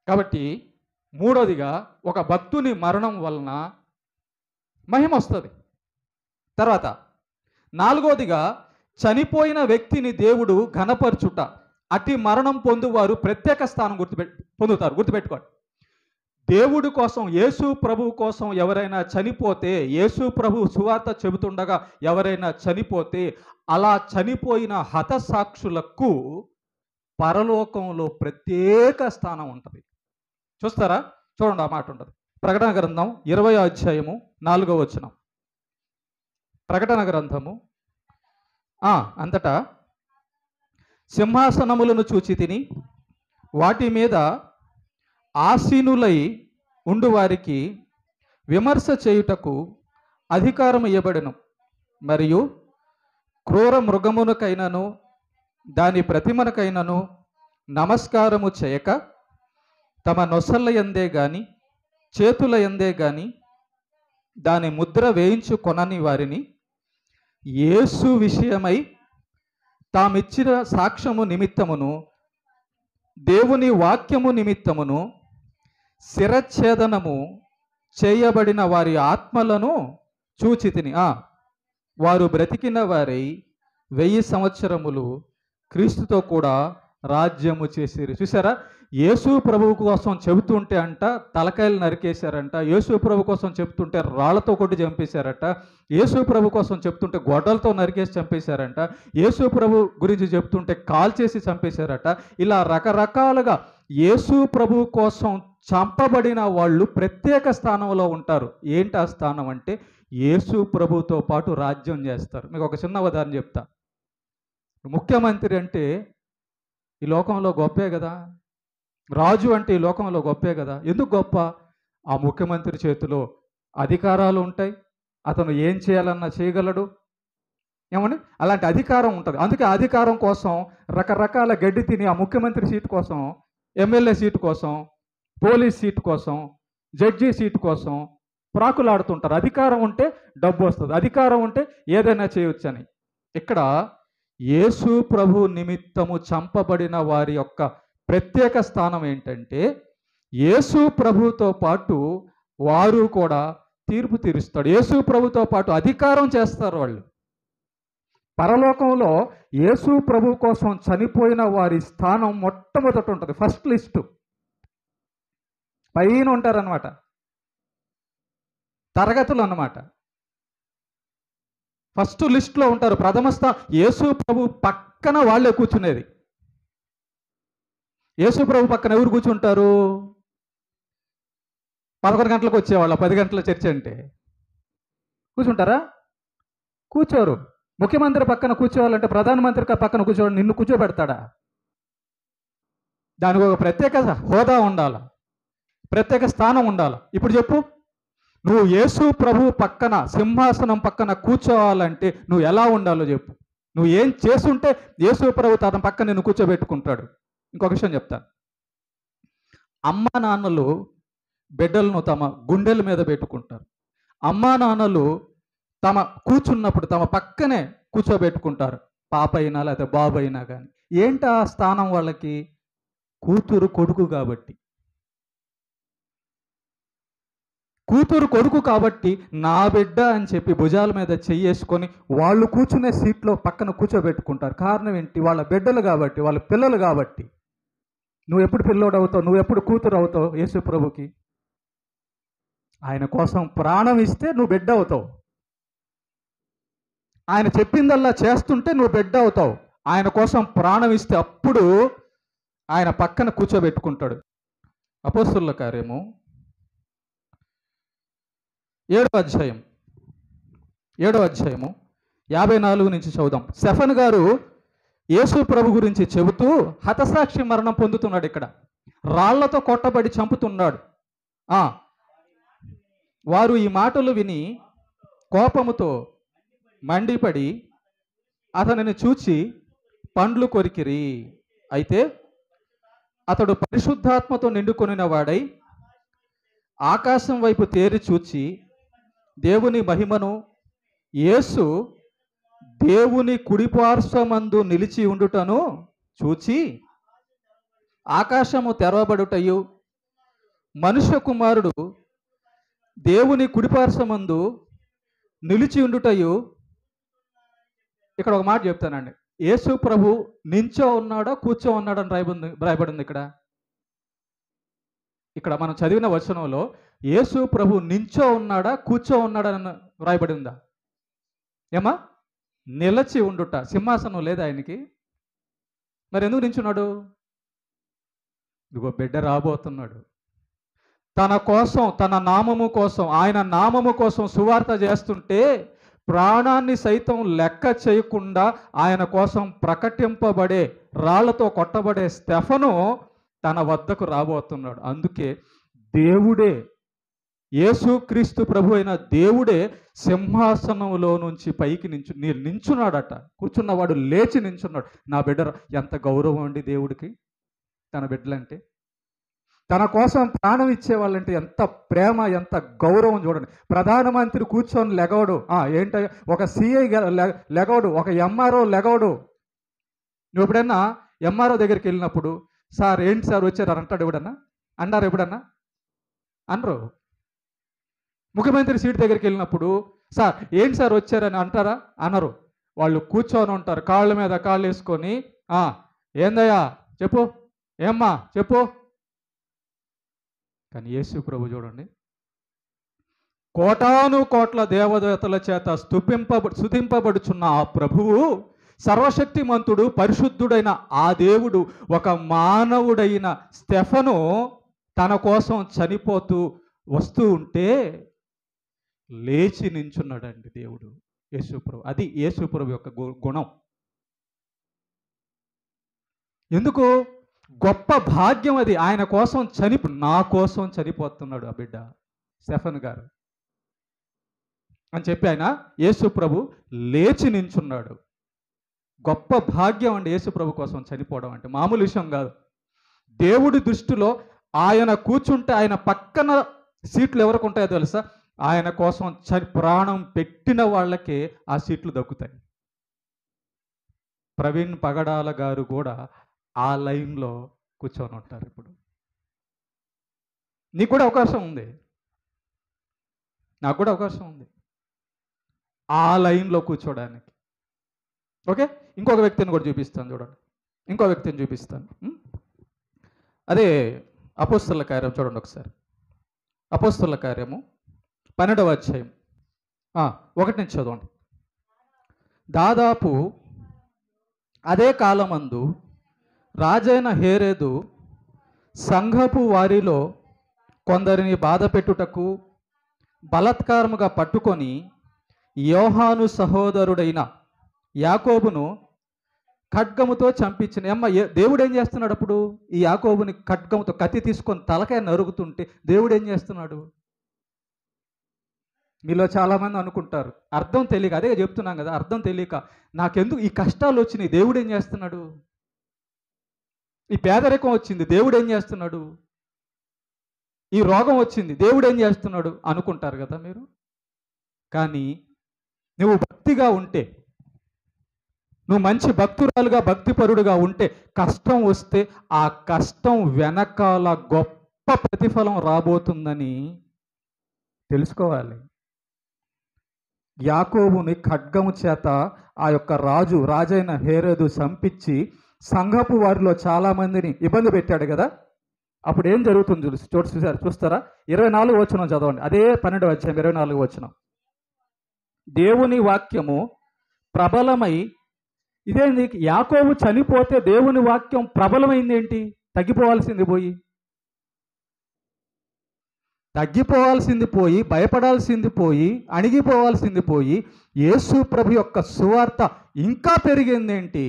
కాబట్టి మూడోదిగా, ఒక భక్తుని మరణం వలన మహిమ వస్తుంది. తర్వాత నాలుగోదిగా, చనిపోయిన వ్యక్తిని దేవుడు ఘనపరచుట. అతి మరణం పొందువారు ప్రత్యేక స్థానం పొందుతారు. గుర్తుపెట్టుకోండి. దేవుడి కోసం, యేసు ప్రభువు కోసం ఎవరైనా చనిపోతే, యేసు ప్రభు సువార్త చెబుతుండగా ఎవరైనా చనిపోతే, అలా చనిపోయిన హతసాక్షులకు పరలోకంలో ప్రత్యేక స్థానం ఉంటుంది. చూస్తారా? చూడండి, ఆ మాట ఉంటుంది. ప్రకటన గ్రంథం 20వ అధ్యాయము 4వ వచనం. ప్రకటన గ్రంథము అంతటా సింహాసనములను చూచి తిని, వాటి మీద ఆసీనులై ఉండు వారికి విమర్శ చేయుటకు అధికారం ఇవ్వబడెను. మరియు క్రూర మృగమునకైనను దాని ప్రతిమనకైనను నమస్కారము చేయక, తమ నొసళ్ళ యందే గాని చేతుల యందే గాని దాని ముద్ర వేయించుకొనని వారిని యేసు విషయమై తామిచ్చిన సాక్ష్యము నిమిత్తమును దేవుని వాక్యము నిమిత్తమును శిరచ్ఛేదనము చేయబడిన వారి ఆత్మలను చూచితిని. వారు బ్రతికిన వారై 1000 సంవత్సరములు క్రీస్తుతో కూడా రాజ్యము చేసిరి. చూసారా? యేసు ప్రభువు కోసం చెబుతుంటే తలకాయలు నరికేశారంట. యేసు ప్రభు కోసం చెప్తుంటే రాళ్లతో కొట్టి చంపేశారట. యేసు ప్రభు కోసం చెప్తుంటే గొడ్డలతో నరికేసి చంపేశారంట. యేసు ప్రభు గురించి చెప్తుంటే కాల్చేసి చంపేశారట. ఇలా రకరకాలుగా యేసు ప్రభు కోసం చంపబడిన వాళ్ళు ప్రత్యేక స్థానంలో ఉంటారు. ఏంటి ఆ స్థానం అంటే, యేసు ప్రభుతో పాటు రాజ్యం చేస్తారు. మీకు ఒక చిన్న ఉదాహరణ చెప్తా. ముఖ్యమంత్రి అంటే ఈ లోకంలో గొప్పే కదా. రాజు అంటే ఈ లోకంలో గొప్పే కదా. ఎందుకు గొప్ప? ఆ ముఖ్యమంత్రి చేతిలో అధికారాలు ఉంటాయి. అతను ఏం చేయాలన్నా చేయగలడు. ఏమని? అలాంటి అధికారం ఉంటుంది. అందుకే అధికారం కోసం రకరకాల గడ్డి తిని ఆ ముఖ్యమంత్రి సీటు కోసం, ఎమ్మెల్యే సీటు కోసం, పోలీస్ సీటు కోసం, జడ్జి సీటు కోసం ప్రాకులాడుతుంటారు. అధికారం ఉంటే డబ్బు వస్తుంది, అధికారం ఉంటే ఏదైనా చేయొచ్చని. ఇక్కడ యేసు ప్రభు నిమిత్తము చంపబడిన వారి యొక్క ప్రత్యేక స్థానం ఏంటంటే, యేసు ప్రభుతో పాటు వారు కూడా తీర్పు తీరుస్తాడు. యేసు ప్రభుతో పాటు అధికారం చేస్తారు వాళ్ళు. పరలోకంలో యేసు ప్రభు కోసం చనిపోయిన వారి స్థానం మొట్టమొదట ఉంటుంది. ఫస్ట్ లిస్టు పైన ఉంటారనమాట. తరగతులు అన్నమాట. ఫస్ట్ లిస్ట్లో ఉంటారు. ప్రథమ స్థానం యేసు ప్రభు పక్కన వాళ్ళే కూర్చునేది. యేసు ప్రభు పక్కన ఎవరు కూర్చుంటారు? 11 గంటలకు వచ్చేవాళ్ళ 10 గంటల చర్చ అంటే కూర్చుంటారా? కూర్చోరు. ముఖ్యమంత్రి పక్కన కూర్చోవాలంటే, ప్రధానమంత్రి పక్కన కూర్చోవాలి, నిన్ను కూర్చోబెడతాడా? దానికి ఒక ప్రత్యేక హోదా ఉండాలి, ప్రత్యేక స్థానం ఉండాలి. ఇప్పుడు చెప్పు, నువ్వు యేసు ప్రభు పక్కన, సింహాసనం పక్కన కూర్చోవాలంటే నువ్వు ఎలా ఉండాలో చెప్పు. నువ్వు ఏం చేస్తుంటే యేసు ప్రభు తన పక్కన నిన్ను కూర్చోబెట్టుకుంటాడు. ఇంకొక విషయం చెప్తాను. అమ్మా నాన్నలు బిడ్డలను తమ గుండెల మీద పెట్టుకుంటారు. అమ్మా నాన్నలు తమ కూర్చున్నప్పుడు తమ పక్కనే కూర్చోబెట్టుకుంటారు. పాప అయినా లేకపోతే బాబు అయినా కానీ. ఏంటి ఆ స్థానం వాళ్ళకి? కూతురు కొడుకు కాబట్టి. కూతురు కొడుకు కాబట్టి నా బిడ్డ అని చెప్పి భుజాల మీద చెయ్యేసుకొని వాళ్ళు కూర్చునే సీట్లో పక్కన కూర్చోబెట్టుకుంటారు. కారణం ఏంటి? వాళ్ళ బిడ్డలు కాబట్టి, వాళ్ళ పిల్లలు కాబట్టి. నువ్వు ఎప్పుడు పిల్లోడు అవుతావు? నువ్వు ఎప్పుడు కూతురు అవుతావు? యేసు ప్రభుకి ఆయన కోసం ప్రాణం ఇస్తే నువ్వు బిడ్డ అవుతావు. ఆయన చెప్పిందల్లా చేస్తుంటే నువ్వు బిడ్డ అవుతావు. ఆయన కోసం ప్రాణం ఇస్తే అప్పుడు ఆయన పక్కన కూర్చోబెట్టుకుంటాడు. అపోస్తలుల కార్యము 7వ అధ్యాయము 54 నుంచి చదువుదాం. స్టెఫెన్ గారు యేసు ప్రభు గురించి చెబుతూ హతసాక్షి మరణం పొందుతున్నాడు. ఇక్కడ రాళ్లతో కొట్టబడి చంపుతున్నాడు. వారు ఈ మాటలు విని కోపముతో మండిపడి అతనిని చూచి పండ్లు కొరికిరి. అయితే అతడు పరిశుద్ధాత్మతో నిండుకొనిన వాడై ఆకాశం వైపు తేరి చూచి దేవుని మహిమను, యేసు దేవుని కుడిపార్శ్వమందు నిలిచి ఉండుటను చూచి ఆకాశము తెరవబడుటయు మనుష్య కుమారుడు దేవుని కుడిపార్శ్వమందు నిలిచి ఉండుటయు. ఇక్కడ ఒక మాట చెప్తానండి. యేసు ప్రభు నించో ఉన్నాడా కూర్చో ఉన్నాడని రాయబడింది ఇక్కడ మనం చదివిన వచనంలో యేసు ప్రభు నించో ఉన్నాడా కూర్చో ఉన్నాడని రాయబడిందా? ఏమా? నిలచి ఉండుట. సింహాసనం లేదా ఆయనకి? మరి ఎందుకు నించున్నాడు? ఇదిగో బిడ్డ రాబోతున్నాడు. తన కోసం, తన నామము కోసం, ఆయన నామము కోసం సువార్త చేస్తుంటే ప్రాణాన్ని సైతం లెక్క చేయకుండా ఆయన కోసం ప్రకటింపబడే, రాళ్లతో కొట్టబడే స్టెఫను తన వద్దకు రాబోతున్నాడు. అందుకే దేవుడే, యేసుక్రీస్తు ప్రభు అయిన దేవుడే సింహాసనంలో నుంచి పైకి నించున్నాడట. కూర్చున్నవాడు లేచి నించున్నాడు. నా బిడ్డ ఎంత గౌరవం అండి దేవుడికి తన బిడ్డలంటే. తన కోసం ప్రాణం ఇచ్చేవాళ్ళంటే ఎంత ప్రేమ, ఎంత గౌరవం చూడండి. ప్రధానమంత్రి కూర్చొని లెగవడు. ఏంట? ఒక సిఐ లెగవడు, ఒక ఎంఆర్ఓ లెగవడు. నువ్వు ఎప్పుడన్నా ఎంఆర్ఓ దగ్గరికి వెళ్ళినప్పుడు సార్ ఏంటి సార్ వచ్చారు అని అంటాడు ఎవడన్నా? అన్నారు ఎప్పుడన్నా? అనరు. ముఖ్యమంత్రి సీట్ దగ్గరికి వెళ్ళినప్పుడు సార్ ఏంటి సార్ వచ్చారని అంటారా? అనరు. వాళ్ళు కూర్చొని ఉంటారు, కాళ్ళ మీద కాళ్ళు వేసుకొని. ఏందయ్యా చెప్పు, ఏమ్మా చెప్పు. కానీ యేసు ప్రభు చూడండి, కోటాను కోట్ల దేవదేవతల చేత స్తుతింపబడుచున్న ఆ ప్రభువు, సర్వశక్తిమంతుడు, పరిశుద్ధుడైన ఆ దేవుడు ఒక మానవుడైన స్టెఫను తన కోసం చనిపోతూ వస్తూ ఉంటే లేచి నించున్నాడండి దేవుడు, యేసు ప్రభు. అది యేసు ప్రభు యొక్క గుణం. ఎందుకు? గొప్ప భాగ్యం అది. ఆయన కోసం నా కోసం చనిపోతున్నాడు ఆ బిడ్డ స్టెఫెన్ గారు అని చెప్పి ఆయన యేసు ప్రభు లేచి నించున్నాడు. గొప్ప భాగ్యం అండి యేసు ప్రభు కోసం చనిపోవడం అంటే, మామూలు విషయం కాదు. దేవుడి దృష్టిలో ఆయన కూర్చుంటే ఆయన పక్కన సీట్లు ఎవరికి ఉంటాయో తెలుసా? ఆయన కోసం ప్రాణం పెట్టిన వాళ్ళకే ఆ సీట్లు దక్కుతాయి. ప్రవీణ్ పగడాల గారు కూడా ఆ లైన్లో కూర్చొని ఉంటారు. ఇప్పుడు నీకు కూడా అవకాశం ఉంది, నాకు కూడా అవకాశం ఉంది ఆ లైన్లో కూర్చోడానికి. ఓకే, ఇంకొక వ్యక్తిని కూడా చూపిస్తాను చూడండి. ఇంకో వ్యక్తిని చూపిస్తాను. అదే అపోస్తలుల కార్యం చూడండి ఒకసారి. అపోస్తలుల కార్యము 12వ అధ్యాయం 1 నుంచి చదవండి. దాదాపు అదే కాలమందు రాజైన హేరోదు సంఘపు వారిలో కొందరిని బాధ పెట్టుటకు బలాత్కారముగా పట్టుకొని యోహాను సహోదరుడైన యాకోబును ఖడ్గముతో చంపించిన. దేవుడు ఏం చేస్తున్నాడు అప్పుడు? ఈ యాకోబుని ఖడ్గముతో, కత్తి తీసుకొని తలకాయ నరుగుతుంటే దేవుడు ఏం చేస్తున్నాడు? మీలో చాలామంది అనుకుంటారు, అర్థం తెలియక, అదే చెప్తున్నాం కదా, అర్థం తెలియక నాకెందుకు ఈ కష్టాలు వచ్చినాయి, దేవుడు ఏం చేస్తున్నాడు? ఈ పేదరికం వచ్చింది, దేవుడు ఏం చేస్తున్నాడు? ఈ రోగం వచ్చింది, దేవుడు ఏం చేస్తున్నాడు అనుకుంటారు కదా మీరు. కానీ నువ్వు భక్తిగా ఉంటే, నువ్వు మంచి భక్తురాలుగా, భక్తిపరుడుగా ఉంటే, కష్టం వస్తే ఆ కష్టం వెనకాల గొప్ప ప్రతిఫలం రాబోతుందని తెలుసుకోవాలి. యాకోబుని ఖడ్గము చేత ఆ యొక్క రాజైన హేరోదు చంపించి సంఘపు వారిలో చాలామందిని ఇబ్బంది పెట్టాడు కదా. అప్పుడు ఏం జరుగుతుంది చూస్తారా? 24 వచనం చదవండి. అదే 12వ అధ్యాయం 24 వచనం. దేవుని వాక్యము ప్రబలమై, ఇదేంటి? యాకోబు చనిపోతే దేవుని వాక్యం ప్రబలమైంది ఏంటి? తగ్గిపోవాల్సింది పోయి, భయపడాల్సింది పోయి, అణిగిపోవాల్సింది పోయి, యేసు ప్రభు యొక్క సువార్త ఇంకా పెరిగిందేంటి?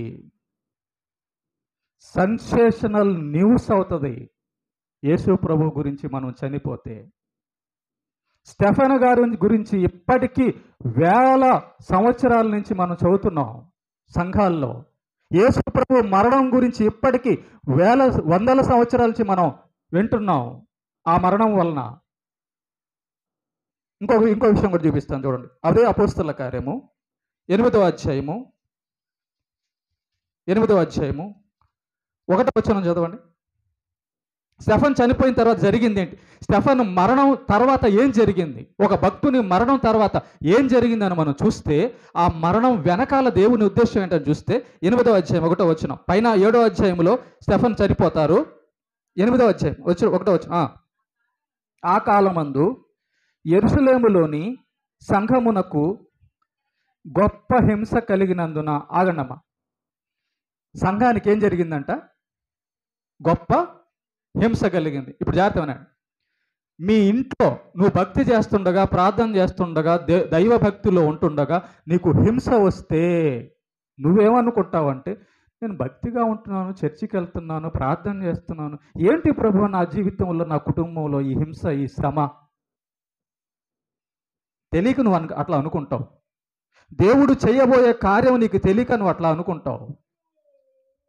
సెన్సేషనల్ న్యూస్ అవుతుంది యేసు ప్రభు గురించి మనం చనిపోతే. స్టెఫెను గారి గురించి ఇప్పటికీ వేల సంవత్సరాల నుంచి మనం చదువుతున్నాం సంఘాల్లో. యేసు ప్రభు మరణం గురించి ఇప్పటికీ వందల సంవత్సరాల నుంచి మనం వింటున్నాం. ఆ మరణం వలన ఇంకో విషయం కూడా చూపిస్తాను చూడండి. అదే అపోస్తల కార్యము 8వ అధ్యాయము 1వ వచనం చదవండి. స్టెఫన్ చనిపోయిన తర్వాత జరిగింది ఏంటి? స్టెఫన్ మరణం తర్వాత ఏం జరిగింది? ఒక భక్తుని మరణం తర్వాత ఏం జరిగిందని మనం చూస్తే, ఆ మరణం వెనకాల దేవుని ఉద్దేశం ఏంటని చూస్తే 8వ అధ్యాయం 1వ వచనం. పైన 7వ అధ్యాయంలో స్టెఫన్ చనిపోతారు. 8వ అధ్యాయం 1వ వచనం. ఆ కాలమందు యెరూషలేములోని సంఘమునకు గొప్ప హింస కలిగినందున, ఆగండమ్మా, సంఘానికి ఏం జరిగిందంట? గొప్ప హింస కలిగింది. ఇప్పుడు జాగ్రత్త వినండి. మీ ఇంట్లో నువ్వు భక్తి చేస్తుండగా, ప్రార్థన చేస్తుండగా, దైవ భక్తిలో ఉంటుండగా నీకు హింస వస్తే నువ్వేమనుకుంటావంటే, నేను భక్తిగా ఉంటున్నాను, చర్చికి వెళ్తున్నాను, ప్రార్థన చేస్తున్నాను, ఏంటి ప్రభు నా జీవితంలో, నా కుటుంబంలో ఈ హింస, ఈ శ్రమ? తెలియక నువ్వు అట్లా అనుకుంటావు. దేవుడు చేయబోయే కార్యం నీకు తెలియక నువ్వు అట్లా అనుకుంటావు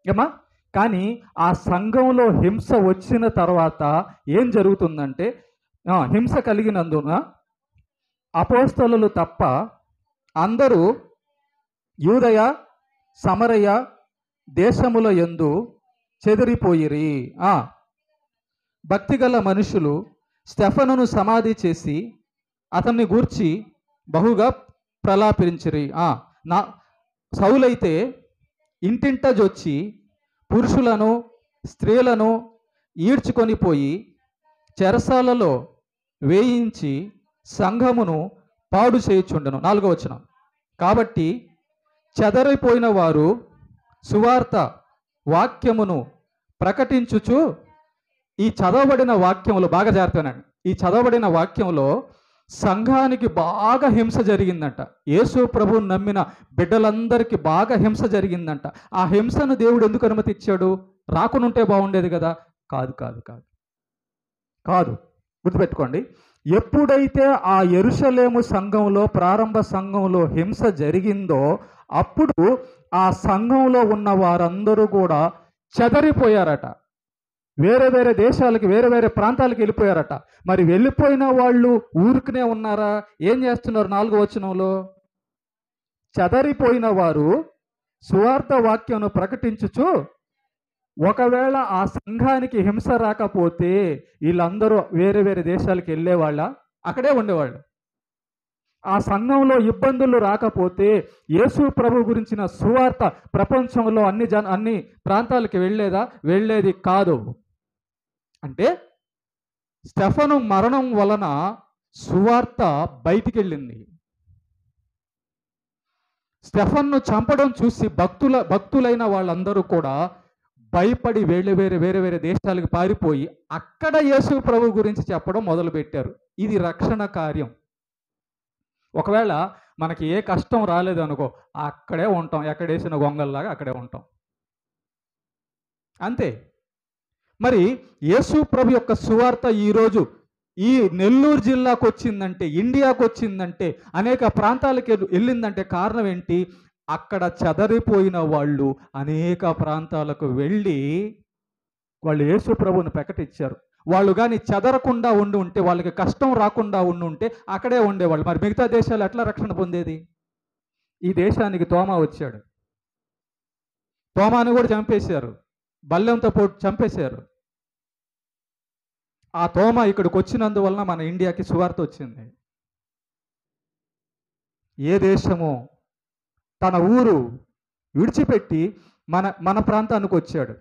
ఏమా. కానీ ఆ సంఘంలో హింస వచ్చిన తర్వాత ఏం జరుగుతుందంటే, హింస కలిగినందున అపోస్తలులు తప్ప అందరూ యూదయ సమరయ దేశముల యందు చెదిరిపోయిరి. భక్తిగల మనుషులు స్టెఫనును సమాధి చేసి అతన్ని గూర్చి బహుగా ప్రలాపించిరి. సౌలైతే ఇంటింట జొచ్చి పురుషులను స్త్రీలను ఈడ్చుకొని పోయి చెరసాలలో వేయించి సంఘమును పాడు చేయుచుండెను. 4వ వచనం. కాబట్టి చెదరిపోయిన వారు సువార్త వాక్యమును ప్రకటించుచు, ఈ చదవబడిన వాక్యములో బాగా జాగ్రత్తనండి, ఈ చదవబడిన వాక్యంలో సంఘానికి బాగా హింస జరిగిందంట. యేసు ప్రభువుని నమ్మిన బిడ్డలందరికీ బాగా హింస జరిగిందంట. ఆ హింసను దేవుడు ఎందుకు అనుమతి ఇచ్చాడు? రాకునుంటే బాగుండేది కదా? కాదు కాదు కాదు కాదు గుర్తుపెట్టుకోండి. ఎప్పుడైతే ఆ యెరూషలేము సంఘంలో, ప్రారంభ సంఘంలో హింస జరిగిందో అప్పుడు ఆ సంఘంలో ఉన్న వారందరూ కూడా చెదరిపోయారట. వేరే వేరే దేశాలకి, వేరే వేరే ప్రాంతాలకు వెళ్ళిపోయారట. మరి వెళ్ళిపోయిన వాళ్ళు ఊరుకునే ఉన్నారా? ఏం చేస్తున్నారు? 4వ వచనంలో, చెదరిపోయిన వారు సువార్త వాక్యమును ప్రకటించుచు, ఒకవేళ ఆ సంఘానికి హింస రాకపోతే వీళ్ళందరూ వేరే వేరే దేశాలకు వెళ్ళేవాళ్ళ? అక్కడే ఉండేవాళ్ళు. ఆ సంఘంలో ఇబ్బందులు రాకపోతే యేసు ప్రభు గురించిన సువార్త ప్రపంచంలో అన్ని ప్రాంతాలకి వెళ్ళేది కాదు. అంటే స్టెఫను మరణం వలన సువార్త బయటికి వెళ్ళింది. స్టెఫన్ను చంపడం చూసి భక్తులైన వాళ్ళందరూ కూడా భయపడి వేరే వేరే దేశాలకు పారిపోయి అక్కడ యేసు ప్రభు గురించి చెప్పడం మొదలుపెట్టారు. ఇది రక్షణ కార్యం. ఒకవేళ మనకి ఏ కష్టం రాలేదు అనుకో, అక్కడే ఉంటాం, ఎక్కడేసిన గొంగల్లాగా అక్కడే ఉంటాం, అంతే. మరి యేసు ప్రభు యొక్క సువార్త ఈరోజు ఈ నెల్లూరు జిల్లాకు వచ్చిందంటే, ఇండియాకు వచ్చిందంటే, అనేక ప్రాంతాలకు వెళ్ళిందంటే కారణం ఏంటి? అక్కడ చెదరిపోయిన వాళ్ళు అనేక ప్రాంతాలకు వెళ్ళి వాళ్ళు యేసు ప్రభువుని ప్రకటించారు. వాళ్ళు కానీ చెదరకుండా ఉంటే, వాళ్ళకి కష్టం రాకుండా ఉంటే అక్కడే ఉండేవాళ్ళు. మరి మిగతా దేశాలు ఎట్లా రక్షణ పొందేది? ఈ దేశానికి తోమా వచ్చాడు, తోమాను కూడా చంపేశారు, బల్లెంతో చంపేశారు. ఆ తోమా ఇక్కడికి వచ్చినందువలన మన ఇండియాకి సువార్త వచ్చింది. ఏ దేశమో తన ఊరు విడిచిపెట్టి మన ప్రాంతానికి వచ్చాడు.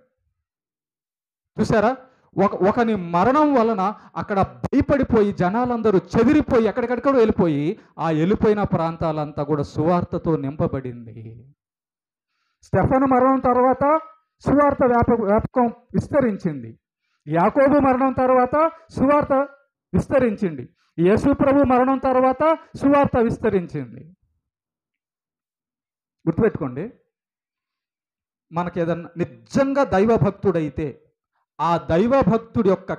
చూసారా, ఒకని మరణం వలన అక్కడ భయపడిపోయి జనాలందరూ చెదిరిపోయి ఎక్కడికక్కడ వెళ్ళిపోయి ఆ వెళ్ళిపోయిన ప్రాంతాలంతా కూడా సువార్తతో నింపబడింది. స్టెఫను మరణం తర్వాత సువార్త వ్యాపకం విస్తరించింది. యాకోబు మరణం తర్వాత సువార్త విస్తరించింది. యేసు ప్రభు మరణం తర్వాత సువార్త విస్తరించింది. గుర్తుపెట్టుకోండి, మనకి ఏదన్నా నిజంగా దైవభక్తుడైతే ఆ దైవభక్తుడి యొక్క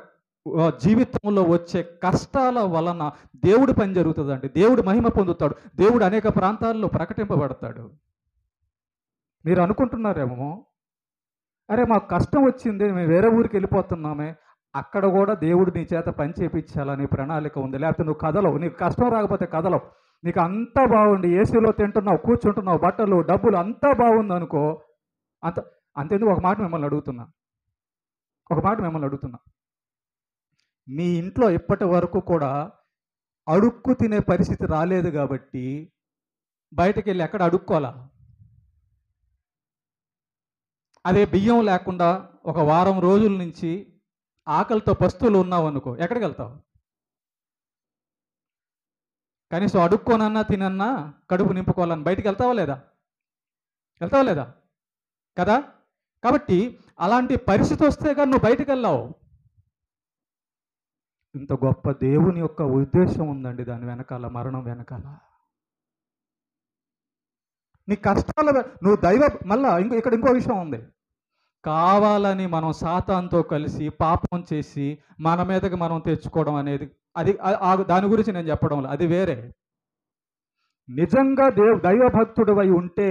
జీవితంలో వచ్చే కష్టాల వలన దేవుడి పని జరుగుతుందండి. దేవుడు మహిమ పొందుతాడు. దేవుడు అనేక ప్రాంతాల్లో ప్రకటింపబడతాడు. మీరు అనుకుంటున్నారేమో, అరే మాకు కష్టం వచ్చింది, మేము వేరే ఊరికి వెళ్ళిపోతున్నామే, అక్కడ కూడా దేవుడు నీ చేత పని చేయించాలని ప్రణాళిక ఉంది. లేకపోతే నువ్వు కదలవు, నీకు కష్టం రాకపోతే కదలవు, నీకు అంతా బాగుండి ఏసీలో తింటున్నావు, కూర్చుంటున్నావు, బట్టలు డబ్బులు అంతా బాగుంది అనుకో. అంతేందుకు ఒక మాట మిమ్మల్ని అడుగుతున్నా, మీ ఇంట్లో ఇప్పటి వరకు కూడా అడుక్కు తినే పరిస్థితి రాలేదు కాబట్టి బయటకు వెళ్ళి ఎక్కడ అడుక్కోవాలా? అదే బియ్యం లేకుండా ఒక వారం రోజుల నుంచి ఆకలితో పస్తులు ఉన్నావు అనుకో, ఎక్కడికి వెళ్తావు? కనీసం అడుక్కోనన్నా తినన్నా కడుపు నింపుకోవాలని బయటికి వెళ్తావా లేదా కదా? కాబట్టి అలాంటి పరిస్థితి వస్తే కానీ నువ్వు బయటికి వెళ్ళావు. ఇంత గొప్ప దేవుని యొక్క ఉద్దేశం ఉందండి దాని వెనకాల, మరణం వెనకాల. నీ కష్టాల నువ్వు మళ్ళా ఇక్కడ ఇంకో విషయం ఉంది. కావాలని మనం సాతానుతో కలిసి పాపం చేసి మన మీదకి మనం తెచ్చుకోవడం అనేది దాని గురించి నేను చెప్పడం లేదు, అది వేరే. నిజంగా దైవభక్తుడివై ఉంటే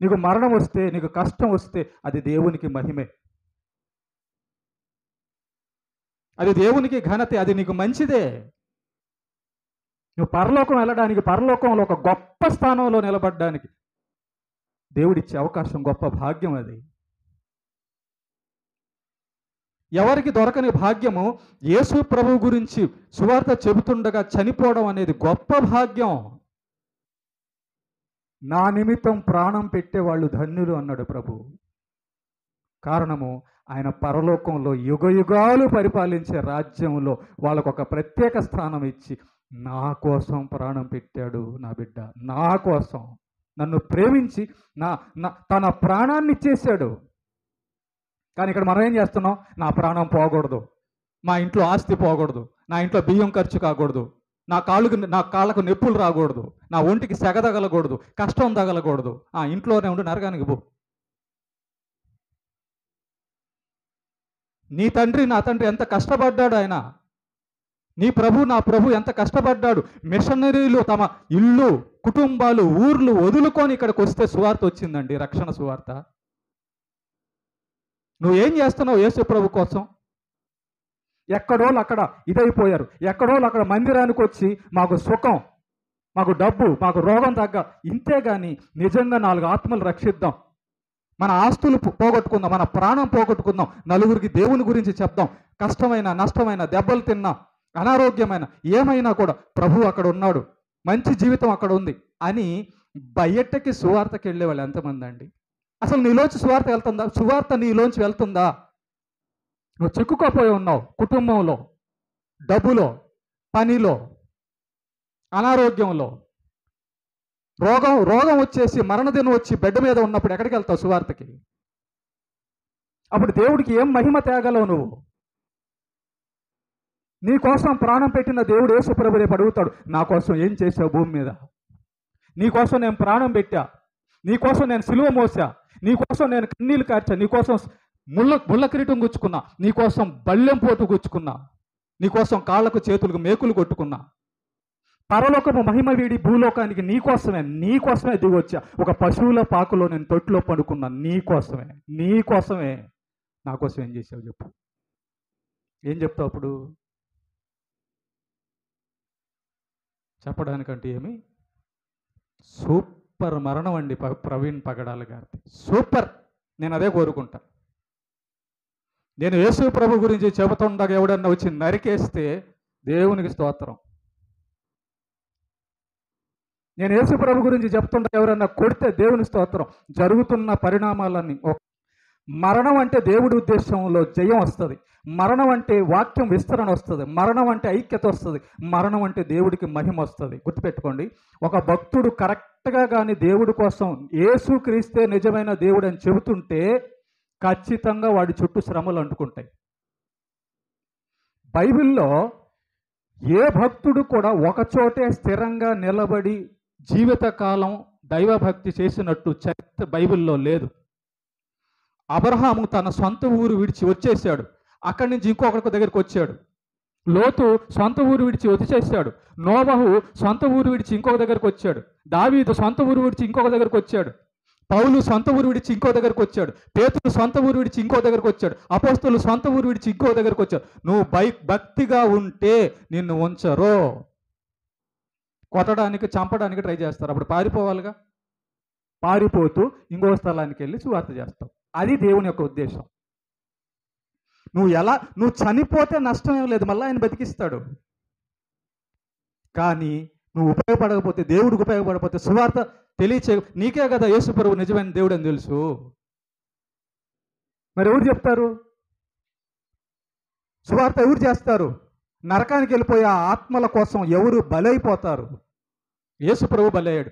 నీకు మరణం వస్తే, నీకు కష్టం వస్తే అది దేవునికి మహిమే, అది దేవునికి ఘనతే, అది నీకు మంచిదే. నువ్వు పరలోకం వెళ్ళడానికి, పరలోకంలో ఒక గొప్ప స్థానంలో నిలబడడానికి దేవుడిచ్చే అవకాశం, గొప్ప భాగ్యం అది. ఎవరికి దొరకని భాగ్యము యేసు ప్రభు గురించి సువార్త చెబుతుండగా చనిపోవడం అనేది గొప్ప భాగ్యం. నా నిమిత్తం ప్రాణం పెట్టేవాళ్ళు ధన్యులు అన్నాడు ప్రభు. కారణము ఆయన పరలోకంలో యుగయుగాలు పరిపాలించే రాజ్యంలో వాళ్ళకు ఒక ప్రత్యేక స్థానం ఇచ్చి నా కోసం ప్రాణం పెట్టాడు. నా బిడ్డ నా కోసం నన్ను ప్రేమించి తన ప్రాణాన్ని ఇచ్చేశాడు. కానీ ఇక్కడ మనం ఏం చేస్తున్నాం? నా ప్రాణం పోకూడదు, మా ఇంట్లో ఆస్తి పోకూడదు, నా ఇంట్లో బియ్యం ఖర్చు కాకూడదు, నా కాళ్ళకు నొప్పులు రాకూడదు, నా ఒంటికి సెగ తగలకూడదు, కష్టం తగలకూడదు, ఇంట్లోనే ఉండి నరకానికి పో. నీ తండ్రి నా తండ్రి ఎంత కష్టపడ్డాడు, ఆయన నీ ప్రభు నా ప్రభు ఎంత కష్టపడ్డాడు. మిషనరీలు తమ ఇల్లు కుటుంబాలు ఊర్లు వదులుకొని ఇక్కడికి వస్తే సువార్త వచ్చిందండి, రక్షణ సువార్త. నువ్వేం చేస్తున్నావు యేసు ప్రభు కోసం? ఎక్కడోళ్ళు అక్కడ ఇదైపోయారు, ఎక్కడోళ్ళు అక్కడ మందిరానికి వచ్చి మాకు సుఖం, మాకు డబ్బు, మాకు రోగం తగ్గ, ఇంతేగాని నిజంగా 4 ఆత్మలు రక్షిద్దాం, మన ఆస్తులు పోగొట్టుకుందాం, మన ప్రాణం పోగొట్టుకుందాం, నలుగురికి దేవుని గురించి చెప్దాం, కష్టమైన నష్టమైన దెబ్బలు తిన్నా అనారోగ్యమైన ఏమైనా కూడా ప్రభు అక్కడ ఉన్నాడు, మంచి జీవితం అక్కడ ఉంది అని బయటకి సువార్తకి వెళ్ళే వాళ్ళు ఎంతమంది అండి? అసలు నీలోంచి సువార్త వెళ్తుందా? సువార్త నీలోంచి వెళ్తుందా? నువ్వు చిక్కుకోపోయి ఉన్నావు కుటుంబంలో, డబ్బులో, పనిలో, అనారోగ్యంలో, రోగం వచ్చేసి మరణదినం వచ్చి బెడ్ మీద ఉన్నప్పుడు ఎక్కడికి వెళ్తావు సువార్తకి? అప్పుడు దేవుడికి ఏం మహిమ తేగలవు నువ్వు? నీ కోసం ప్రాణం పెట్టిన దేవుడు యేసు ప్రభు రేపు అడుగుతాడు, నా కోసం ఏం చేసావు భూమి మీద? నీ కోసం నేను ప్రాణం పెట్టా, నీ కోసం నేను సిలువ మోసా, నీ కోసం నేను కన్నీళ్ళు కార్చా, నీ కోసం ముళ్ళ కిరీటం గుచ్చుకున్నా, నీ కోసం బళ్ళెం పోటు గుచ్చుకున్నా, నీ కోసం కాళ్ళకు చేతులకు మేకులు కొట్టుకున్నా, పరలోకము మహిమ వీడి భూలోకానికి నీ కోసమే దిగొచ్చా. ఒక పశువుల పాకులో నేను తొట్టులో పడుకున్నా, నీ కోసమే. నా కోసం ఏం చేసావు చెప్పు? ఏం చెప్తావు అప్పుడు? చెప్పడానికంటే ఏమి? సూపర్ మరణం అండి ప్రవీణ్ పగడాల గారిది, సూపర్. నేను అదే కోరుకుంటా. నేను యేసు ప్రభు గురించి చెబుతుండగా ఎవడన్నా వచ్చి నరికేస్తే దేవునికి స్తోత్రం. నేను యేసు ప్రభు గురించి చెప్తుంటే ఎవరన్నా కొడితే దేవుని స్తోత్రం. జరుగుతున్న పరిణామాలన్నీ మరణం అంటే దేవుడి ఉద్దేశంలో జయం వస్తుంది. మరణం అంటే వాక్యం విస్తరణ వస్తుంది. మరణం అంటే ఐక్యత వస్తుంది. మరణం అంటే దేవుడికి మహిమ వస్తుంది. గుర్తుపెట్టుకోండి, ఒక భక్తుడు కరెక్ట్గా కానీ దేవుడి కోసం యేసు క్రీస్తే నిజమైన దేవుడు అని చెబుతుంటే ఖచ్చితంగా వాడి చుట్టూ శ్రమలు అంటుకుంటాయి. బైబిల్లో ఏ భక్తుడు కూడా ఒకచోటే స్థిరంగా నిలబడి జీవితకాలం దైవభక్తి చేసినట్టు చరిత్ర బైబిల్లో లేదు. అబ్రహాము తన సొంత ఊరు విడిచి వచ్చేసాడు, అక్కడి నుంచి ఇంకొకరి దగ్గరికి వచ్చాడు. లోతు సొంత ఊరు విడిచి వచ్చేసాడు. నోవహు సొంత ఊరు విడిచి ఇంకొక దగ్గరికి వచ్చాడు. దావీదు సొంత ఊరు విడిచి ఇంకొక దగ్గరికి వచ్చాడు. పౌలు సొంత ఊరు విడిచి ఇంకో దగ్గరికి వచ్చాడు. పేతురు సొంత ఊరు విడిచి ఇంకో దగ్గరికి వచ్చాడు. అపోస్తలులు సొంత ఊరు విడిచి ఇంకో దగ్గరికి వచ్చాడు. నువ్వు భక్తిగా ఉంటే నిన్ను ఉంచరు, కొట్టడానికి చంపడానికి ట్రై చేస్తారు. అప్పుడు పారిపోవాలిగా. పారిపోతూ ఇంకో స్థలానికి వెళ్ళి సువార్త చేస్తావు. అది దేవుని యొక్క ఉద్దేశం. నువ్వు చనిపోతే నష్టం ఏం లేదు, మళ్ళీ ఆయన బతికిస్తాడు. కానీ నువ్వు ఉపయోగపడకపోతే, దేవుడికి ఉపయోగపడకపోతే, సువార్త తెలియచే నీకే కదా యేసు ప్రభువు నిజమైన దేవుడు అని తెలుసు. మరి ఎవరు చెప్తారు? సువార్త ఎవరు చేస్తారు? నరకానికి వెళ్ళిపోయే ఆత్మల కోసం ఎవరు బలైపోతారు? యేసు ప్రభువు బలయ్యాడు,